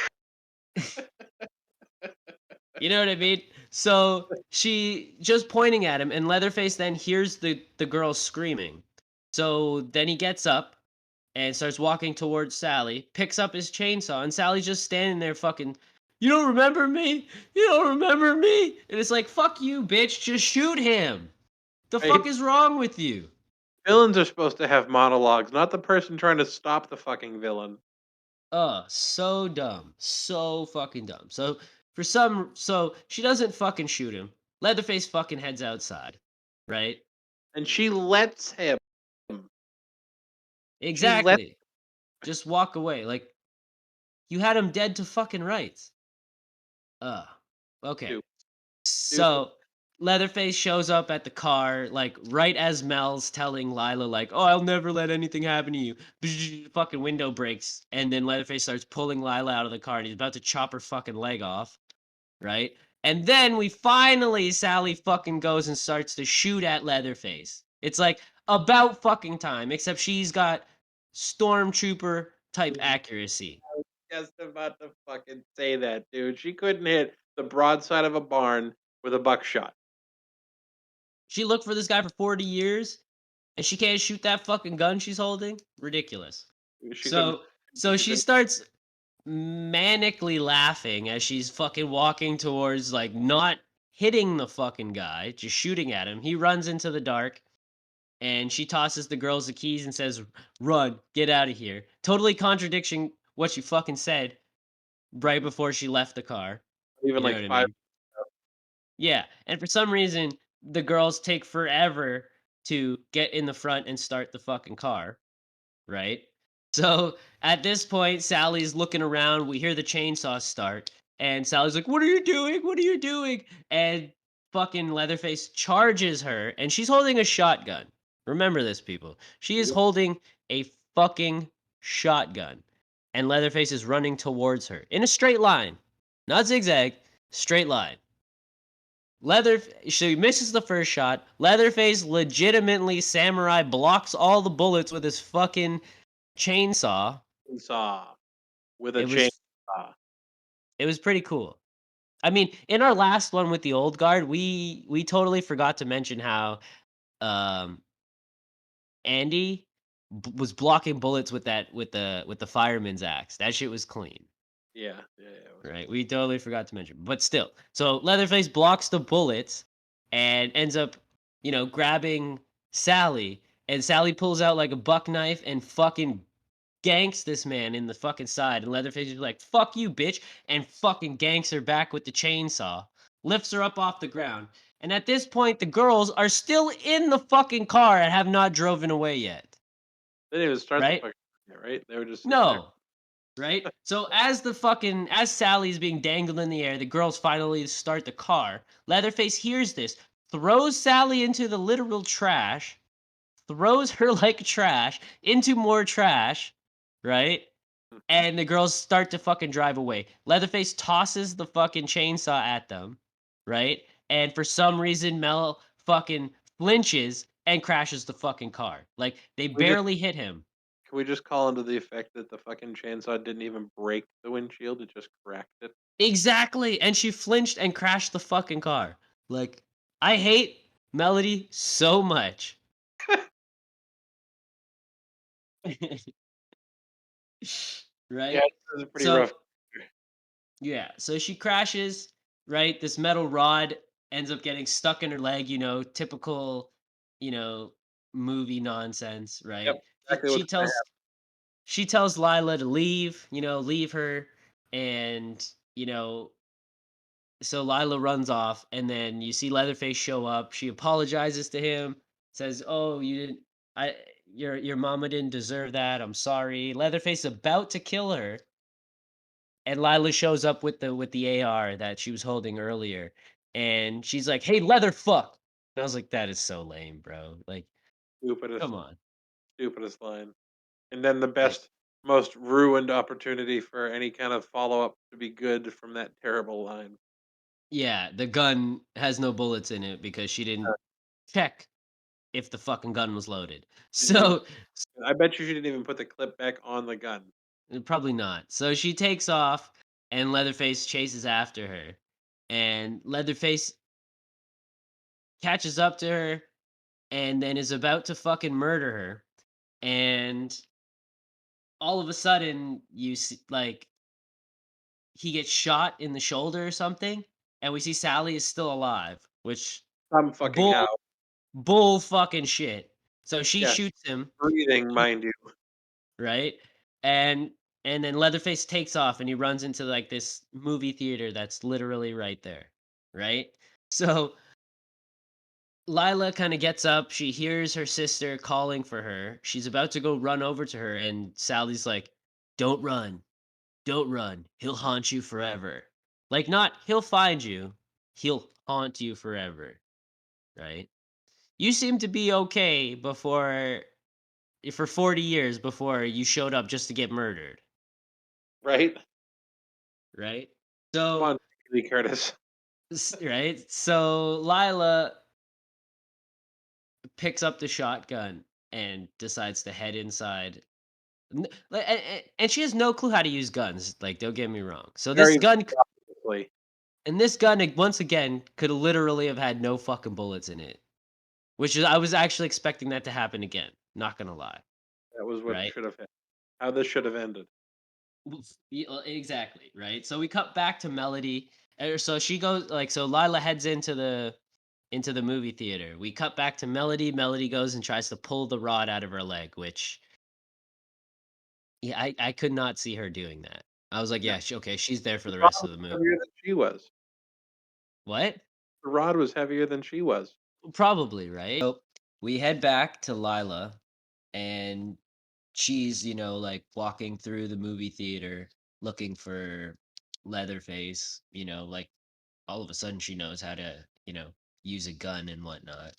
you know what I mean? So she just pointing at him, and Leatherface then hears the girl screaming. So then he gets up and starts walking towards Sally, picks up his chainsaw, and Sally's just standing there fucking, "You don't remember me? You don't remember me?" And it's like, "Fuck you, bitch, just shoot him. The Right? fuck is wrong with you?" Villains are supposed to have monologues, not the person trying to stop the fucking villain. So dumb. So fucking dumb. So so she doesn't fucking shoot him. Leatherface fucking heads outside. Right? And she lets him. She let Exactly. Just walk away. Like, you had him dead to fucking rights. Okay. him. Stupid. So Leatherface shows up at the car, like right as Mel's telling Lila, like, "Oh, I'll never let anything happen to you." Fucking window breaks, and then Leatherface starts pulling Lila out of the car, and he's about to chop her fucking leg off, right? And then Sally fucking goes and starts to shoot at Leatherface. It's like about fucking time, except she's got stormtrooper type accuracy. Just about to fucking say that, dude. She couldn't hit the broadside of a barn with a buckshot. She looked for this guy for 40 years, and she can't shoot that fucking gun she's holding? Ridiculous. She couldn't. So She she couldn't. starts manically laughing as she's fucking walking towards, like, not hitting the fucking guy, just shooting at him. He runs into the dark, and she tosses the girls the keys and says, "Run, get out of here." Totally contradicting what she fucking said right before she left the car. Even You know like what I 5. mean? Yeah, and for some reason, the girls take forever to get in the front and start the fucking car, right? So at this point, Sally's looking around. We hear the chainsaw start, and Sally's like, "What are you doing? What are you doing?" And fucking Leatherface charges her, and she's holding a shotgun. Remember this, people. She is holding a fucking shotgun, and Leatherface is running towards her in a straight line, not zigzag, straight line. She misses the first shot. Leatherface legitimately samurai blocks all the bullets with his fucking chainsaw. Saw with a It was chainsaw. it was pretty cool. I mean, in our last one with the old guard, we totally forgot to mention how um Andy was blocking bullets with the fireman's axe. That shit was clean. Yeah, yeah, yeah. It was Right. cool. We totally forgot to mention. But still. So Leatherface blocks the bullets and ends up, grabbing Sally. And Sally pulls out like a buck knife and fucking ganks this man in the fucking side. And Leatherface is like, "Fuck you, bitch," and fucking ganks her back with the chainsaw. Lifts her up off the ground. And at this point, the girls are still in the fucking car and have not driven away yet. They didn't even start the Right? fucking shit, right? They were just sitting there. No. Right? So as Sally's being dangled in the air, the girls finally start the car. Leatherface hears this, throws Sally into the literal trash, throws her like trash into more trash, right? And the girls start to fucking drive away. Leatherface tosses the fucking chainsaw at them, right? And for some reason, Mel fucking flinches and crashes the fucking car. Like, they We just barely hit him. Can we just call into the effect that the fucking chainsaw didn't even break the windshield? It just cracked it. Exactly. And she flinched and crashed the fucking car. Like, I hate Melody so much. Yeah, Right? it was a pretty So, rough. yeah. So she crashes, right? This metal rod ends up getting stuck in her leg, typical, you know, movie nonsense, right? Yep, exactly She what's gonna tells she tells Lila to leave, leave her, and so Lila runs off, and then you see Leatherface show up. She apologizes to him, says, "Oh, you didn't. Your mama didn't deserve that. I'm sorry." Leatherface is about to kill her, and Lila shows up with the AR that she was holding earlier, and she's like, "Hey, Leatherfuck!" And I was like, "That is so lame, bro. Like, happen. come on." Stupidest line. And then the Like, best most ruined opportunity for any kind of follow up to be good from that terrible line. Yeah, the gun has no bullets in it because she didn't check if the fucking gun was loaded. Didn't even. So I bet you she didn't even put the clip back on the gun. probably not. So she takes off, and Leatherface chases after her, and Leatherface catches up to her, and then is about to fucking murder her, and all of a sudden you see like he gets shot in the shoulder or something, and we see Sally is still alive, which I'm fucking bull out. bull fucking shit. So she Yeah, shoots him, breathing, mind you. right? And and then Leatherface takes off and he runs into like this movie theater that's literally right there, right? So Lila kind of gets up, she hears her sister calling for her. She's about to go run over to her and Sally's like, "Don't run. Don't run. He'll haunt you forever." Like not he'll find you, he'll haunt you forever, right? You seem to be okay before for 40 years before you showed up just to get murdered, Right? right? Come So on, Lee Curtis. right? So Lila picks up the shotgun and decides to head inside. And she has no clue how to use guns. Like, don't get me wrong. So this Very gun, obviously. and this gun, once again, could literally have had no fucking bullets in it. Which is, I was actually expecting that to happen again. Not gonna lie, That was what right? should have happened. How this should have ended. Exactly, right? So we cut back to Melody. So she goes like so Lila heads into the movie theater. We cut back to Melody. Melody goes and tries to pull the rod out of her leg, which yeah, I could not see her doing that. I was like, No, yeah, okay, she's there for the the rod rest of was the movie. heavier than she was. What? The rod was heavier than she was. Probably, right? So we head back to Lila and she's, like walking through the movie theater looking for Leatherface, like all of a sudden she knows how to, use a gun and whatnot.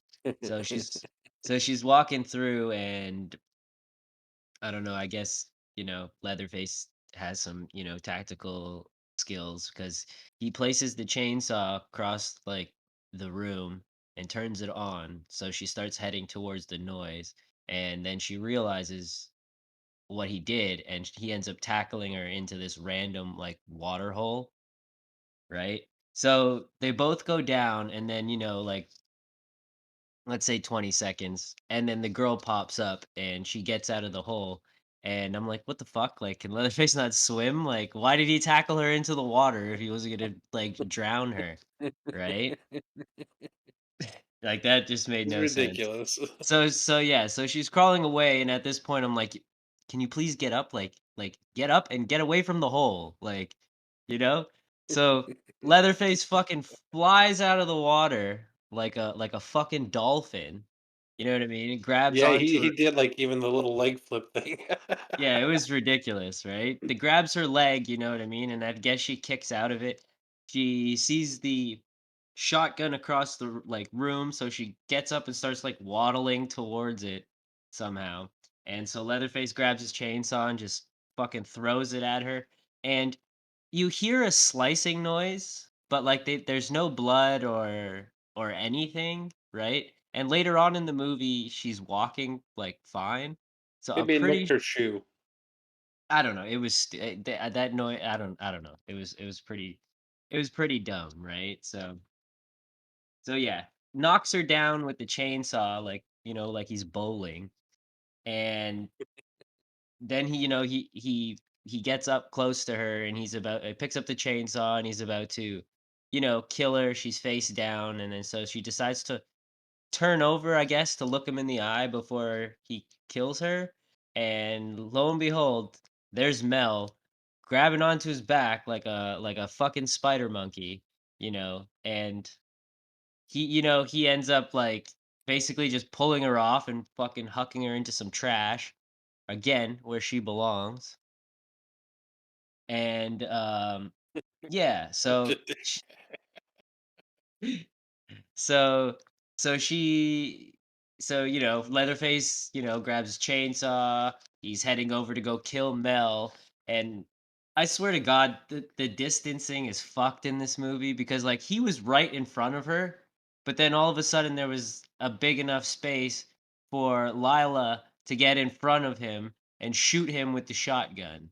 So she's walking through and I don't know, I guess, Leatherface has some, tactical skills because he places the chainsaw across like the room and turns it on. So she starts heading towards the noise and then she realizes what he did and he ends up tackling her into this random like water hole, right? So they both go down and then, like let's say 20 seconds and then the girl pops up and she gets out of the hole and I'm like what the fuck, like can Leatherface not swim, like why did he tackle her into the water if he wasn't gonna like drown her, right? Like that just made It's no sense. ridiculous. So yeah, so she's crawling away and at this point I'm like can you please get up, like get up and get away from the hole, like you know so Leatherface fucking flies out of the water like a fucking dolphin, you know what I mean, and grabs Yeah, onto he her. did like even the little leg flip thing. Yeah, it was ridiculous, right? The grabs her leg, you know what I mean, and I guess she kicks out of it. She sees the shotgun across the like room, so she gets up and starts like waddling towards it somehow. And so Leatherface grabs his chainsaw and just fucking throws it at her. And you hear a slicing noise, but like there's no blood or anything, right? And later on in the movie, she's walking like fine. So I'm Maybe it nicked pretty. her shoe. I don't know. It was that noise. I don't know. It was pretty dumb, right? So yeah, knocks her down with the chainsaw, like like he's bowling, and then he gets up close to her, and picks up the chainsaw, and he's about to, kill her. She's face down, and then so she decides to turn over, I guess, to look him in the eye before he kills her. And lo and behold, there's Mel grabbing onto his back like a fucking spider monkey, and he ends up like basically just pulling her off and fucking hucking her into some trash again where she belongs. And yeah, so so she so Leatherface, grabs his chainsaw. He's heading over to go kill Mel, and I swear to God, the distancing is fucked in this movie because like he was right in front of her, but then all of a sudden there was a big enough space for Lila to get in front of him and shoot him with the shotgun,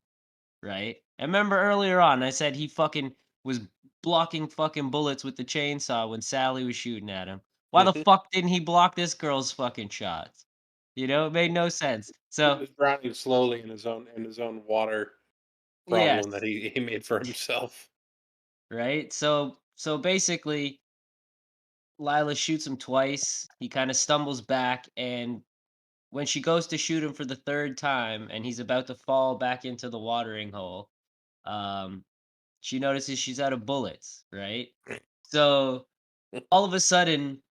right? I remember earlier on I said he fucking was blocking fucking bullets with the chainsaw when Sally was shooting at him. Why the fuck didn't he block this girl's fucking shots? It made no sense. He So, was drowning slowly in his own water problem that yes, he made for himself. right? So basically Lila shoots him twice. He kind of stumbles back, and when she goes to shoot him for the third time and he's about to fall back into the watering hole, um she notices she's out of bullets, right? So all of a sudden,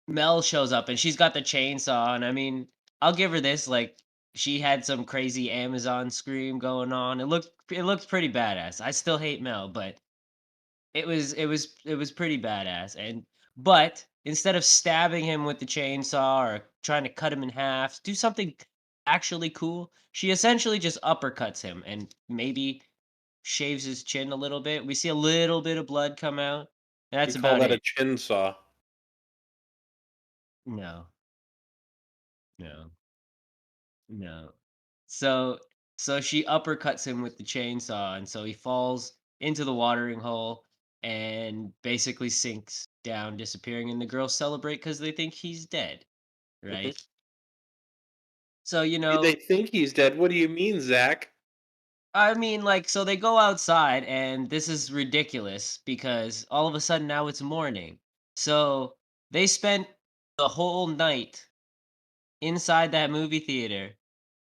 Mel shows up and she's got the chainsaw. And I mean, I'll give her this. Like, she had some crazy Amazon scream going on. It looked pretty badass. I still hate Mel, but it was pretty badass. But instead of stabbing him with the chainsaw or trying to cut him in half, do something actually cool. She essentially just uppercuts him and maybe shaves his chin a little bit. We see a little bit of blood come out. We That's call about that a it. chin saw. No, no, no. So so she uppercuts him with the chainsaw, and so he falls into the watering hole and basically sinks down, disappearing. And the girls celebrate because they think he's dead, Mhm. right? So They think he's dead. What do you mean, Zach? I mean, like, so they go outside, and this is ridiculous because all of a sudden now it's morning. So they spent the whole night inside that movie theater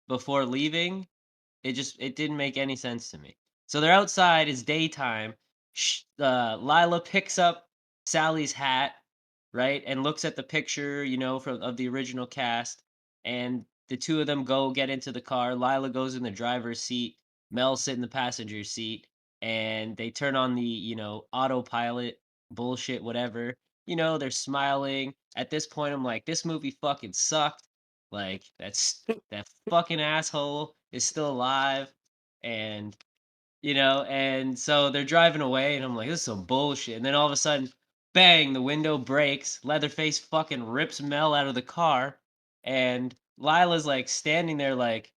before leaving. It didn't make any sense to me. So they're outside. It's daytime. Lila picks up Sally's hat, right, and looks at the picture, from of the original cast. And the two of them go get into the car. Lila goes in the driver's seat. Mel sit in the passenger seat, and they turn on the autopilot bullshit, whatever. They're smiling. At this point, I'm like, this movie fucking sucked. Like that fucking asshole is still alive, and and so they're driving away, and I'm like, this is some bullshit. And then all of a sudden, bang, the window breaks. Leatherface fucking rips Mel out of the car, and Lila's like standing there like,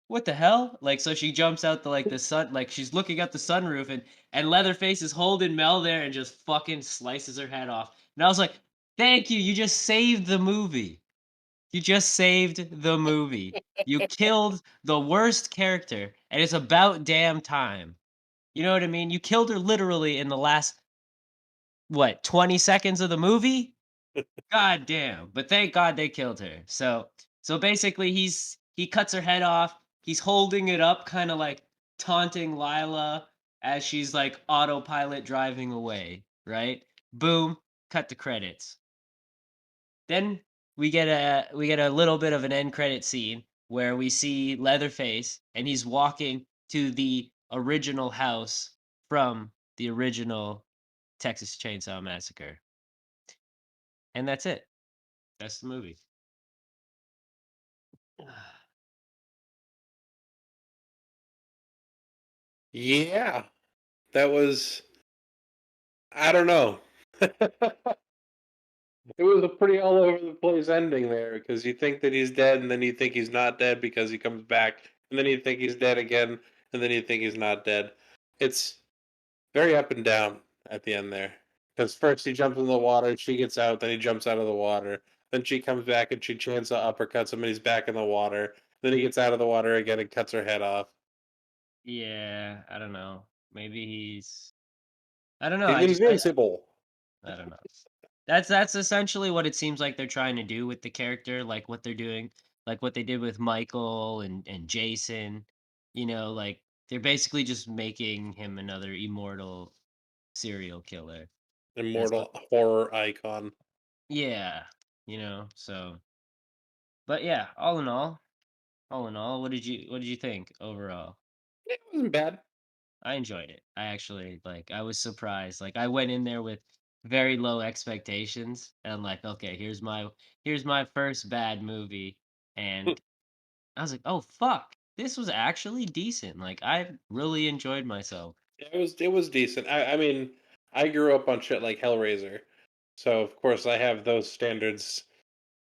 what the hell? Like, so she jumps out the sun, like she's looking at the sunroof, and Leatherface is holding Mel there and just fucking slices her head off. And I was like, thank you, you just saved the movie. You just saved the movie. You killed the worst character, and it's about damn time. You know what I mean? You killed her literally in the last, what, 20 seconds of the movie? God damn. But thank God they killed her. So basically he cuts her head off. He's holding it up, kind of like taunting Lila as she's like autopilot driving away, right? Boom, cut the credits. Then we get a little bit of an end credit scene where we see Leatherface and he's walking to the original house from the original Texas Chainsaw Massacre. And that's it. That's the movie. Yeah, that was. I don't know. It was a pretty all over the place ending there because you think that he's dead, and then you think he's not dead because he comes back, and then you think he's dead again, and then you think he's not dead. It's very up and down at the end there. Because first he jumps in the water, she gets out, then he jumps out of the water. Then she comes back and she chainsaw uppercuts him, and he's back in the water. Then he gets out of the water again and cuts her head off. Yeah, I don't know. Maybe he's I don't know. He's invincible. I don't know. That's essentially what it seems like they're trying to do with the character, like what they're doing, like what they did with Michael and Jason. Like they're basically just making him another immortal serial killer. That's what. Immortal horror icon. Yeah, so but yeah, all in all, what did you think overall? It wasn't bad. I enjoyed it. I actually I was surprised. Like I went in there with very low expectations, and I'm like, okay, here's my first bad movie, and I was like, oh fuck, this was actually decent. Like I really enjoyed myself. It was decent. I mean, I grew up on shit like Hellraiser, so of course I have those standards.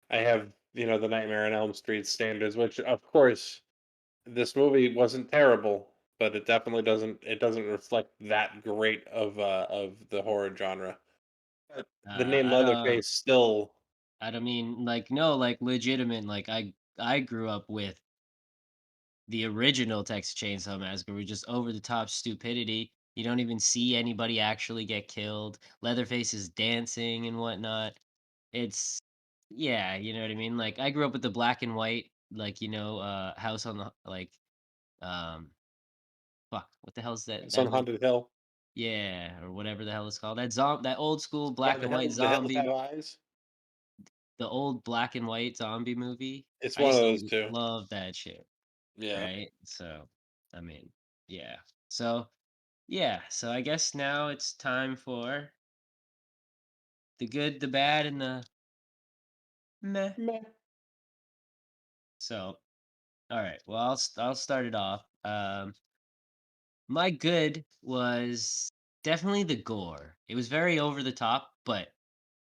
I have the Nightmare on Elm Street standards, which of course this movie wasn't terrible, but it definitely doesn't reflect that great of the horror genre. But the name I don't Leatherface still. I don't mean like no, like legitimate. Like I grew up with the original Texas Chainsaw Massacre with just over the top stupidity. You don't even see anybody actually get killed. Leatherface is dancing and whatnot. It's yeah, you know what I mean? Like I grew up with the black and white, like house on the like um fuck, what the hell's that It's on movie? Haunted Hill. Yeah, or whatever the hell it's called. That old school Yeah, black and white the hills have zombie, eyes. the old black and white zombie movie. It's I one of used those to two. love that shit, Yeah. right? So, I mean, yeah. So, yeah, so I guess now it's time for the good, the bad, and the meh. Meh. So, all right. Well, I'll start it off. My good was definitely the gore. It was very over the top, but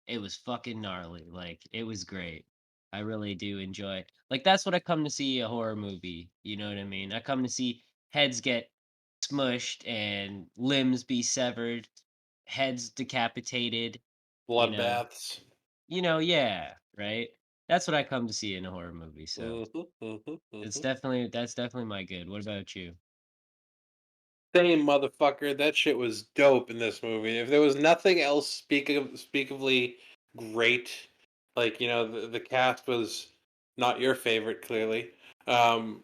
it was fucking gnarly. Like it was great. I really do enjoy. Like that's what I come to see a horror movie. You know what I mean? I come to see heads get smushed and limbs be severed, heads decapitated. You know, Bloodbaths. yeah, right. That's what I come to see in a horror movie. So Hmm. that's definitely my good. What about you? Same motherfucker. That shit was dope in this movie. If there was nothing else speakably great, like the cast was not your favorite, clearly. Um,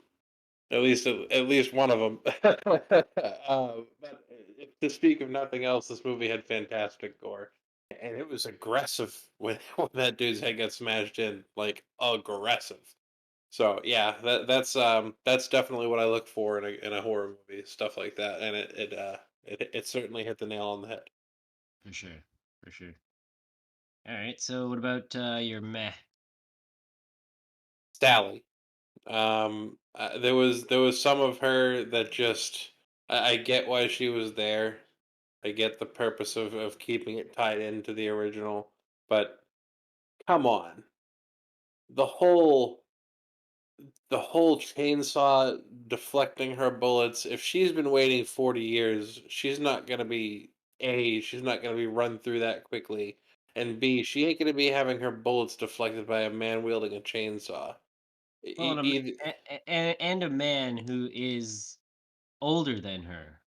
at least one of them. But to speak of nothing else, this movie had fantastic gore, and it was aggressive when when that dude's head got smashed in, like aggressive. So yeah, that's definitely what I look for in a horror movie, stuff like that, and it certainly hit the nail on the head. For sure, for sure. All right. So what about your meh? Sally, there was some of her that just I get why she was there. I get the purpose of keeping it tied into the original, but come on, the whole the whole chainsaw deflecting her bullets. If she's been waiting 40 years, she's not gonna be she's not gonna be run through that quickly, and B, she ain't gonna be having her bullets deflected by a man wielding a chainsaw. Well, Either and a man who is older than her.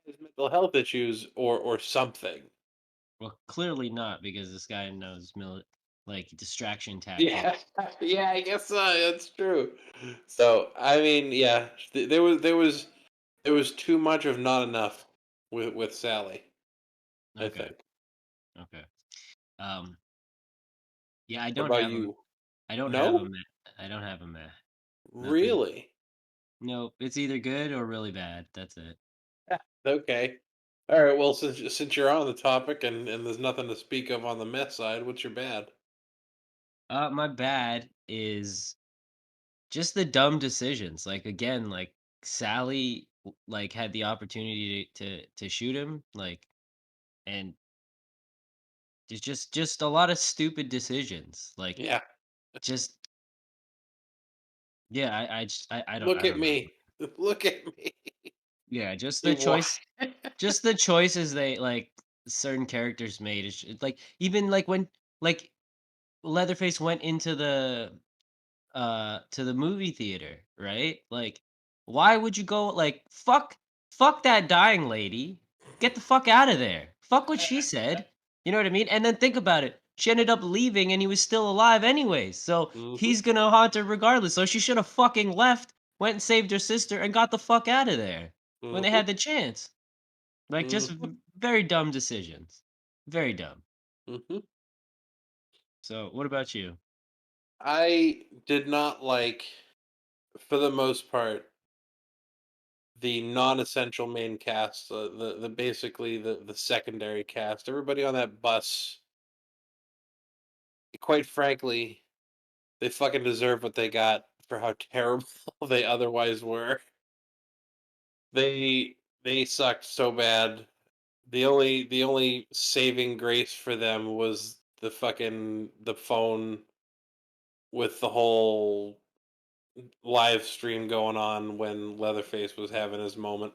has mental health issues or something. Well, clearly not because this guy knows like distraction Yeah, tactics. yeah, I guess that's true. So I mean, yeah, there was too much of not enough with Sally. I Okay, think. okay. Um, yeah, What about you? I don't have a No, meh. I don't have a meh. Nothing. really. No, it's either good or really bad. That's it. Yeah, okay. All right. Well, since you're on the topic and there's nothing to speak of on the meth side, what's your bad? My bad is just the dumb decisions. Like again, like Sally like had the opportunity to shoot him, like, and there's just a lot of stupid decisions. Like Yeah. just yeah, I Look at don't know. me. Look at me. Yeah, Why? just the choices they like certain characters made. It's like even like when like Leatherface went into the to the movie theater, right? Like why would you go like fuck that dying lady. Get the fuck out of there. Fuck what she said. You know what I mean? And then think about it. She ended up leaving and he was still alive anyways. So Hmm. he's gonna haunt her regardless. So she should have fucking left, went and saved her sister, and got the fuck out of there when they Hmm. had the chance. Like just Hmm. very dumb decisions. Very dumb. Hmm. So what about you? I did not like, for the most part, the non-essential main cast, the basically the secondary cast, everybody on that bus. Quite frankly, they fucking deserve what they got for how terrible they otherwise were. They sucked so bad. The only saving grace for them was the phone with the whole live stream going on when Leatherface was having his moment.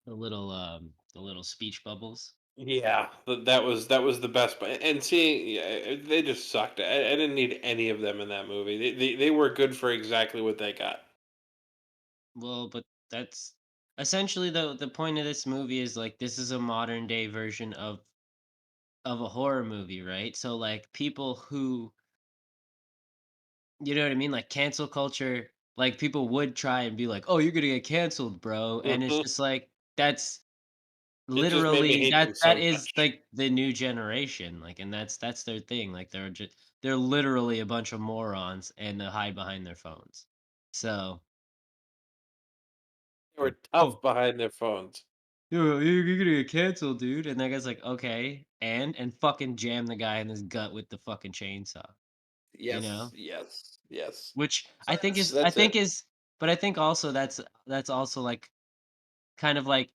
The little speech bubbles. Yeah, that was the best. And seeing, yeah, they just sucked. I didn't need any of them in that movie. They were good for exactly what they got. Well, but that's essentially the point of this movie is like this is a modern day version of a horror movie, right? So like people who, you know what I mean, like cancel culture, like people would try and be like, "Oh, you're gonna get canceled, bro," and it's Mhm. just like that's It just made me literally hate them that so is much. like the new generation, like, and that's their thing. Like they're literally a bunch of morons and they hide behind their phones. So They were oh, tough behind their phones. you're gonna get canceled, dude. And that guy's like, okay, and fucking jam the guy in his gut with the fucking chainsaw. You Yes, know, yes, yes. which So I that's think it. is, but I think also that's also like kind of like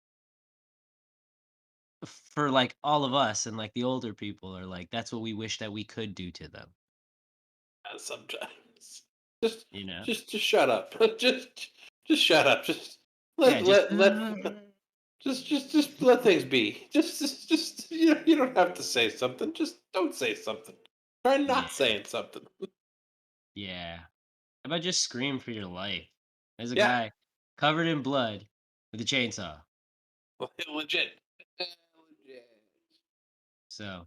for like all of us and like the older people are like that's what we wish that we could do to them. Sometimes. Just You know? just shut up. Just shut up. Just Yeah, let just let let just let things be. Just you don't have to say something. Just don't say something. Try yeah, not saying something. yeah. How about just scream for your life? There's a Yeah, guy covered in blood with a chainsaw. legit. Legit. So,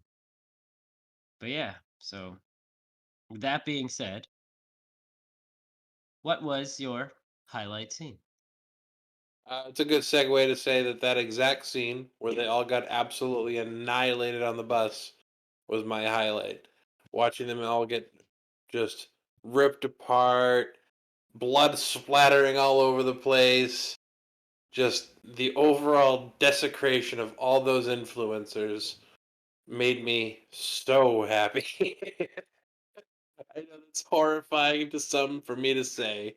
but yeah. So, with that being said, what was your highlight scene? It's a good segue to say that that exact scene where they all got absolutely annihilated on the bus was my highlight. Watching them all get just ripped apart, blood splattering all over the place, just the overall desecration of all those influencers made me so happy. I know that's horrifying to some for me to say,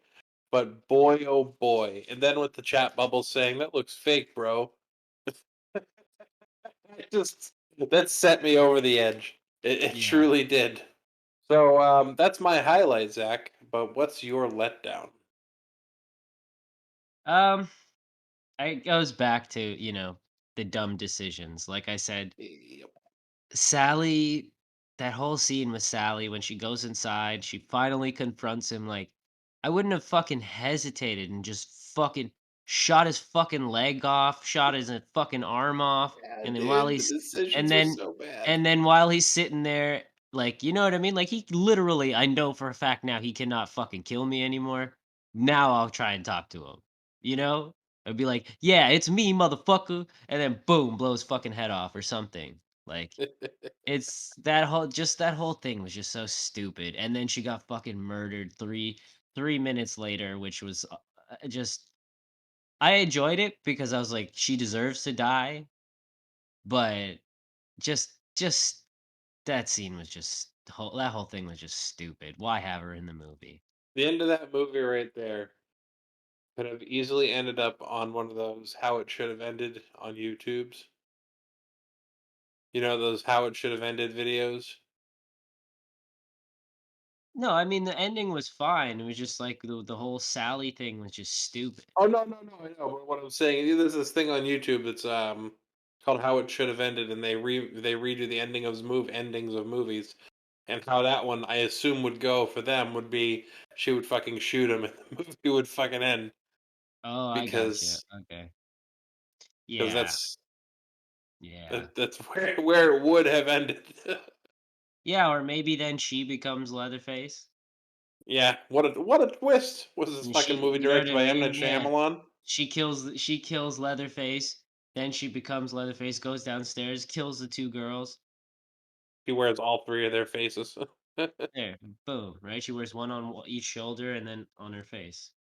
but boy, oh boy. And then with the chat bubble saying, that looks fake, bro. Just that set me over the edge. It Yeah. truly did. So that's my highlight, Zach. But what's your letdown? Um, it goes back to, you know, the dumb decisions. Like I said, Yep. Sally, that whole scene with Sally when she goes inside, she finally confronts him. Like, I wouldn't have fucking hesitated and just fucking shot his fucking leg off, shot his fucking arm off, Yeah, and then while dude, the he's and decisions were then so bad. and then while he's sitting there, like, you know what I mean? Like, he literally, I know for a fact now he cannot fucking kill me anymore. Now I'll try and talk to him. You know? I'd be like, yeah, it's me, motherfucker, and then boom, blow his fucking head off or something. Like, it's that whole thing was just so stupid, and then she got fucking murdered 3 minutes later, which was, just I enjoyed it because I was like, "She deserves to die," but just that scene was just that whole thing was just stupid. Why have her in the movie? The end of that movie right there could have easily ended up on one of those how it should have ended on YouTube's. You know those how it should have ended videos? No, I mean, the ending was fine, it was just like the whole Sally thing was just stupid. Oh no, I know. But what I'm saying is there's this thing on YouTube that's called How It Should Have Ended, and they redo the endings of movies. And how that one I assume would go for them would be she would fucking shoot him and the movie would fucking end Oh, I gotcha, because okay. because Yeah, yeah. that's where it would have ended. Yeah, or maybe then she becomes Leatherface. Yeah, what a twist was this And fucking she movie you know what directed I by M Night mean? Yeah. Shyamalan? She kills Leatherface, then she becomes Leatherface, goes downstairs, kills the 2 girls. He wears all three of their faces. There, boom, right? She wears one on each shoulder and then on her face.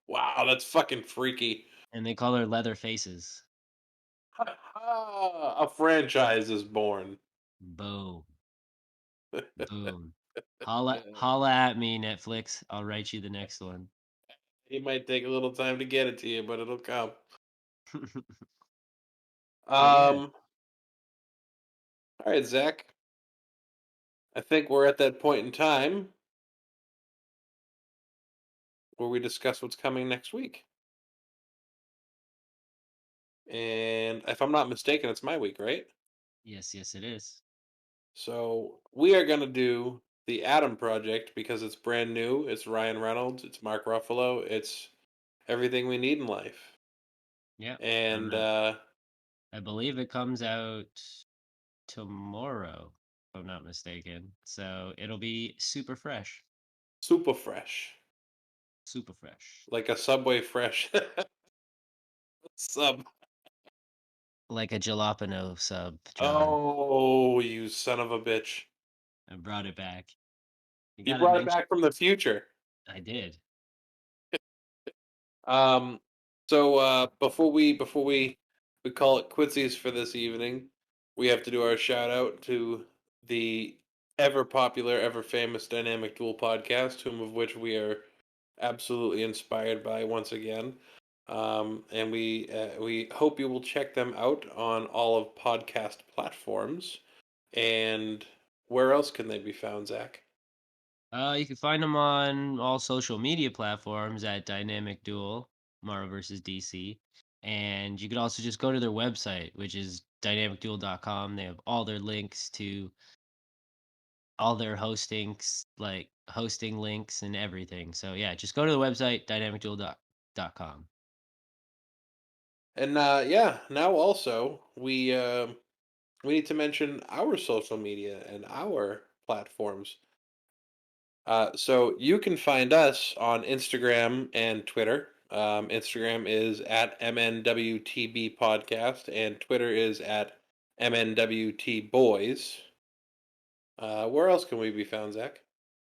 Wow, that's fucking freaky. And they call her Leatherfaces. A franchise is born. Boom. Boom. Holla at me, Netflix. I'll write you the next one. It might take a little time to get it to you, but it'll come. Yeah. All right, Zach. I think we're at that point in time where we discuss what's coming next week. And if I'm not mistaken, it's my week, right? Yes, it is. So we are going to do the Adam Project because it's brand new. It's Ryan Reynolds. It's Mark Ruffalo. It's everything we need in life. Yeah. And I believe it comes out tomorrow, if I'm not mistaken. So it'll be super fresh. super fresh. Super fresh. Like a Subway fresh sub. Like a jalapeno sub, John. Oh, you son of a bitch. I brought it back. You brought it back from the future. I did. Before we call it quitsies for this evening, we have to do our shout out to the ever popular, ever famous Dynamic Duel podcast, whom of which we are absolutely inspired by once again. And we hope you will check them out on all of podcast platforms. And where else can they be found, Zach? You can find them on all social media platforms at Dynamic Duel, Marvel vs. DC. And you can also just go to their website, which is dynamicduel.com. They have all their links to all their hostings, like hosting links and everything. So yeah, just go to the website, dynamicduel.com. And now also we need to mention our social media and our platforms. So you can find us on Instagram and Twitter. Instagram is at MNWTB Podcast, and Twitter is at MNWT Boys. Where else can we be found, Zach?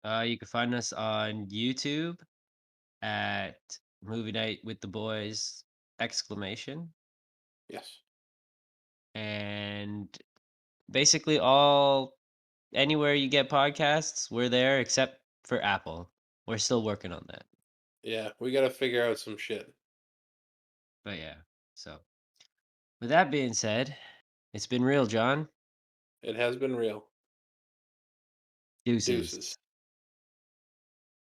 You can find us on YouTube at Movie Night with the Boys exclamation. Yes. And basically all anywhere you get podcasts, we're there except for Apple. We're still working on that. Yeah, we got to figure out some shit. But yeah, so with that being said, it's been real, John. It has been real. Deuces. Deuces.